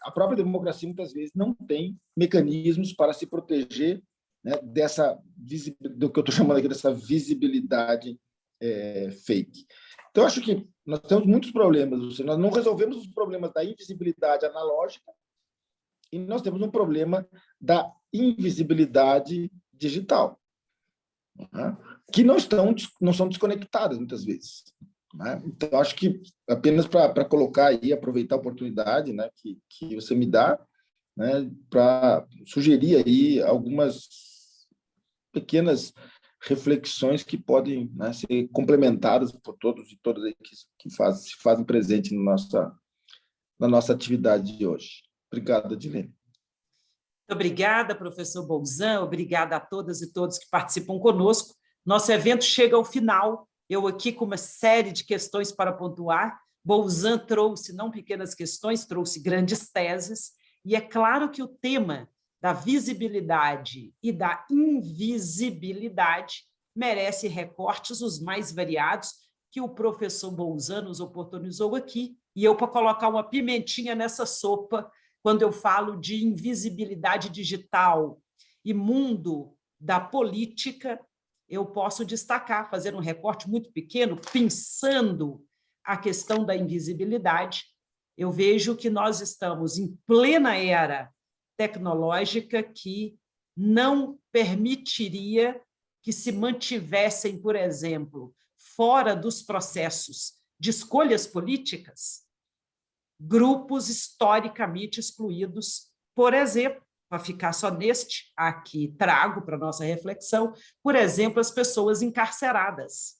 a própria democracia, muitas vezes, não tem mecanismos para se proteger, né, do que eu estou chamando aqui dessa visibilidade fake. Então, acho que nós temos muitos problemas. Nós não resolvemos os problemas da invisibilidade analógica, e nós temos um problema da invisibilidade digital, né? Que não são desconectadas muitas vezes. Né? Então, acho que apenas para colocar aí, aproveitar a oportunidade, né, que você me dá, né, para sugerir aí algumas pequenas reflexões que podem, né, ser complementadas por todos e todas aí que se fazem presente na nossa atividade de hoje. Obrigado, Edilene. Obrigada, professor Bolzan, obrigada a todas e todos que participam conosco. Nosso evento chega ao final, eu aqui com uma série de questões para pontuar. Bolzan trouxe, não pequenas questões, trouxe grandes teses, e é claro que o tema da visibilidade e da invisibilidade merece recortes os mais variados que o professor Bolzan nos oportunizou aqui, e eu, para colocar uma pimentinha nessa sopa, quando eu falo de invisibilidade digital e mundo da política, eu posso destacar, fazer um recorte muito pequeno, pensando a questão da invisibilidade. Eu vejo que nós estamos em plena era tecnológica que não permitiria que se mantivessem, por exemplo, fora dos processos de escolhas políticas, grupos historicamente excluídos, por exemplo, para ficar só neste, aqui trago para a nossa reflexão, por exemplo, as pessoas encarceradas.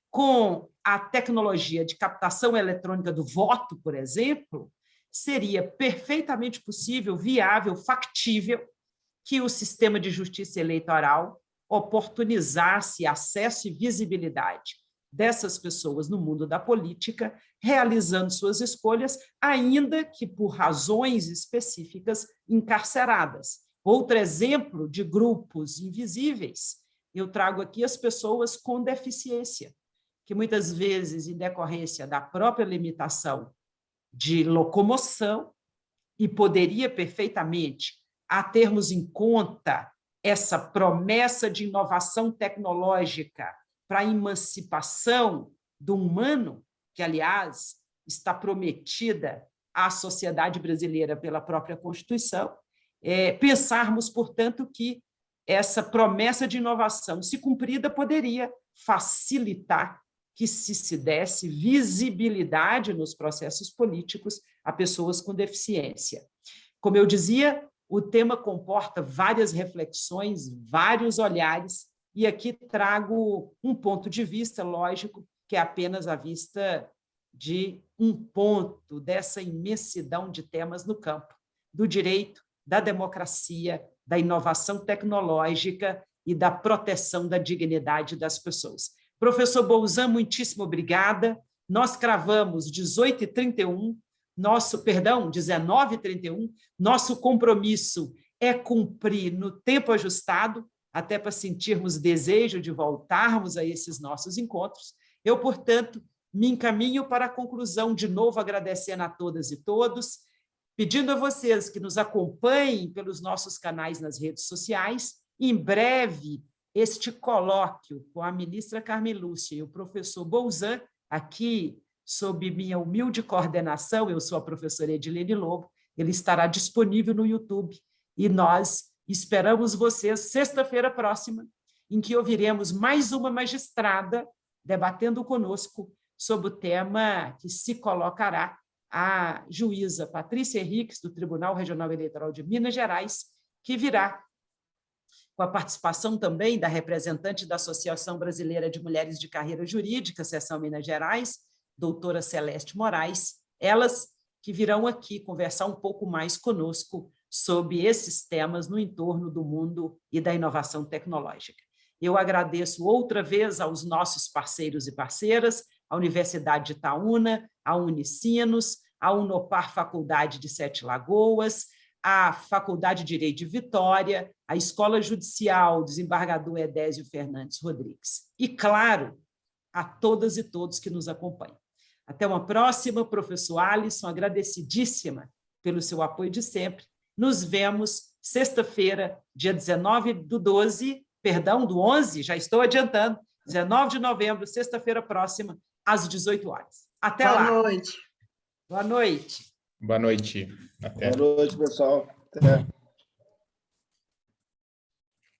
Com a tecnologia de captação eletrônica do voto, por exemplo, seria perfeitamente possível, viável, factível, que o sistema de justiça eleitoral oportunizasse acesso e visibilidade dessas pessoas no mundo da política, realizando suas escolhas, ainda que por razões específicas encarceradas. Outro exemplo de grupos invisíveis, eu trago aqui as pessoas com deficiência, que muitas vezes, em decorrência da própria limitação de locomoção, e poderia perfeitamente, a termos em conta essa promessa de inovação tecnológica para a emancipação do humano, que, aliás, está prometida à sociedade brasileira pela própria Constituição, pensarmos, portanto, que essa promessa de inovação, se cumprida, poderia facilitar que se desse visibilidade nos processos políticos a pessoas com deficiência. Como eu dizia, o tema comporta várias reflexões, vários olhares, e aqui trago um ponto de vista, lógico, que é apenas a vista de um ponto dessa imensidão de temas no campo do direito, da democracia, da inovação tecnológica e da proteção da dignidade das pessoas. Professor Bolzan, muitíssimo obrigada. Nós cravamos 18h31, 19h31, nosso compromisso é cumprir no tempo ajustado, até para sentirmos desejo de voltarmos a esses nossos encontros. Eu, portanto, me encaminho para a conclusão, de novo agradecendo a todas e todos, pedindo a vocês que nos acompanhem pelos nossos canais nas redes sociais. Em breve, este colóquio com a ministra Carmen Lúcia e o professor Bolzan, aqui sob minha humilde coordenação, eu sou a professora Edilene Lobo, ele estará disponível no YouTube, e nós esperamos vocês sexta-feira próxima, em que ouviremos mais uma magistrada debatendo conosco sobre o tema que se colocará a juíza Patrícia Henriques, do Tribunal Regional Eleitoral de Minas Gerais, que virá com a participação também da representante da Associação Brasileira de Mulheres de Carreira Jurídica, Seção Minas Gerais, doutora Celeste Moraes, elas que virão aqui conversar um pouco mais conosco sobre esses temas no entorno do mundo e da inovação tecnológica. Eu agradeço outra vez aos nossos parceiros e parceiras, a Universidade de Itaúna, a Unicinos, a Unopar Faculdade de Sete Lagoas, a Faculdade de Direito de Vitória, a Escola Judicial, desembargador Edésio Fernandes Rodrigues. E, claro, a todas e todos que nos acompanham. Até uma próxima, professor Alisson, agradecidíssima pelo seu apoio de sempre. Nos vemos sexta-feira, dia 19/12, do 11, já estou adiantando, 19 de novembro, sexta-feira próxima, às 18 horas. Até lá. Boa noite. Boa noite. Boa noite. Até. Boa noite, pessoal. Até.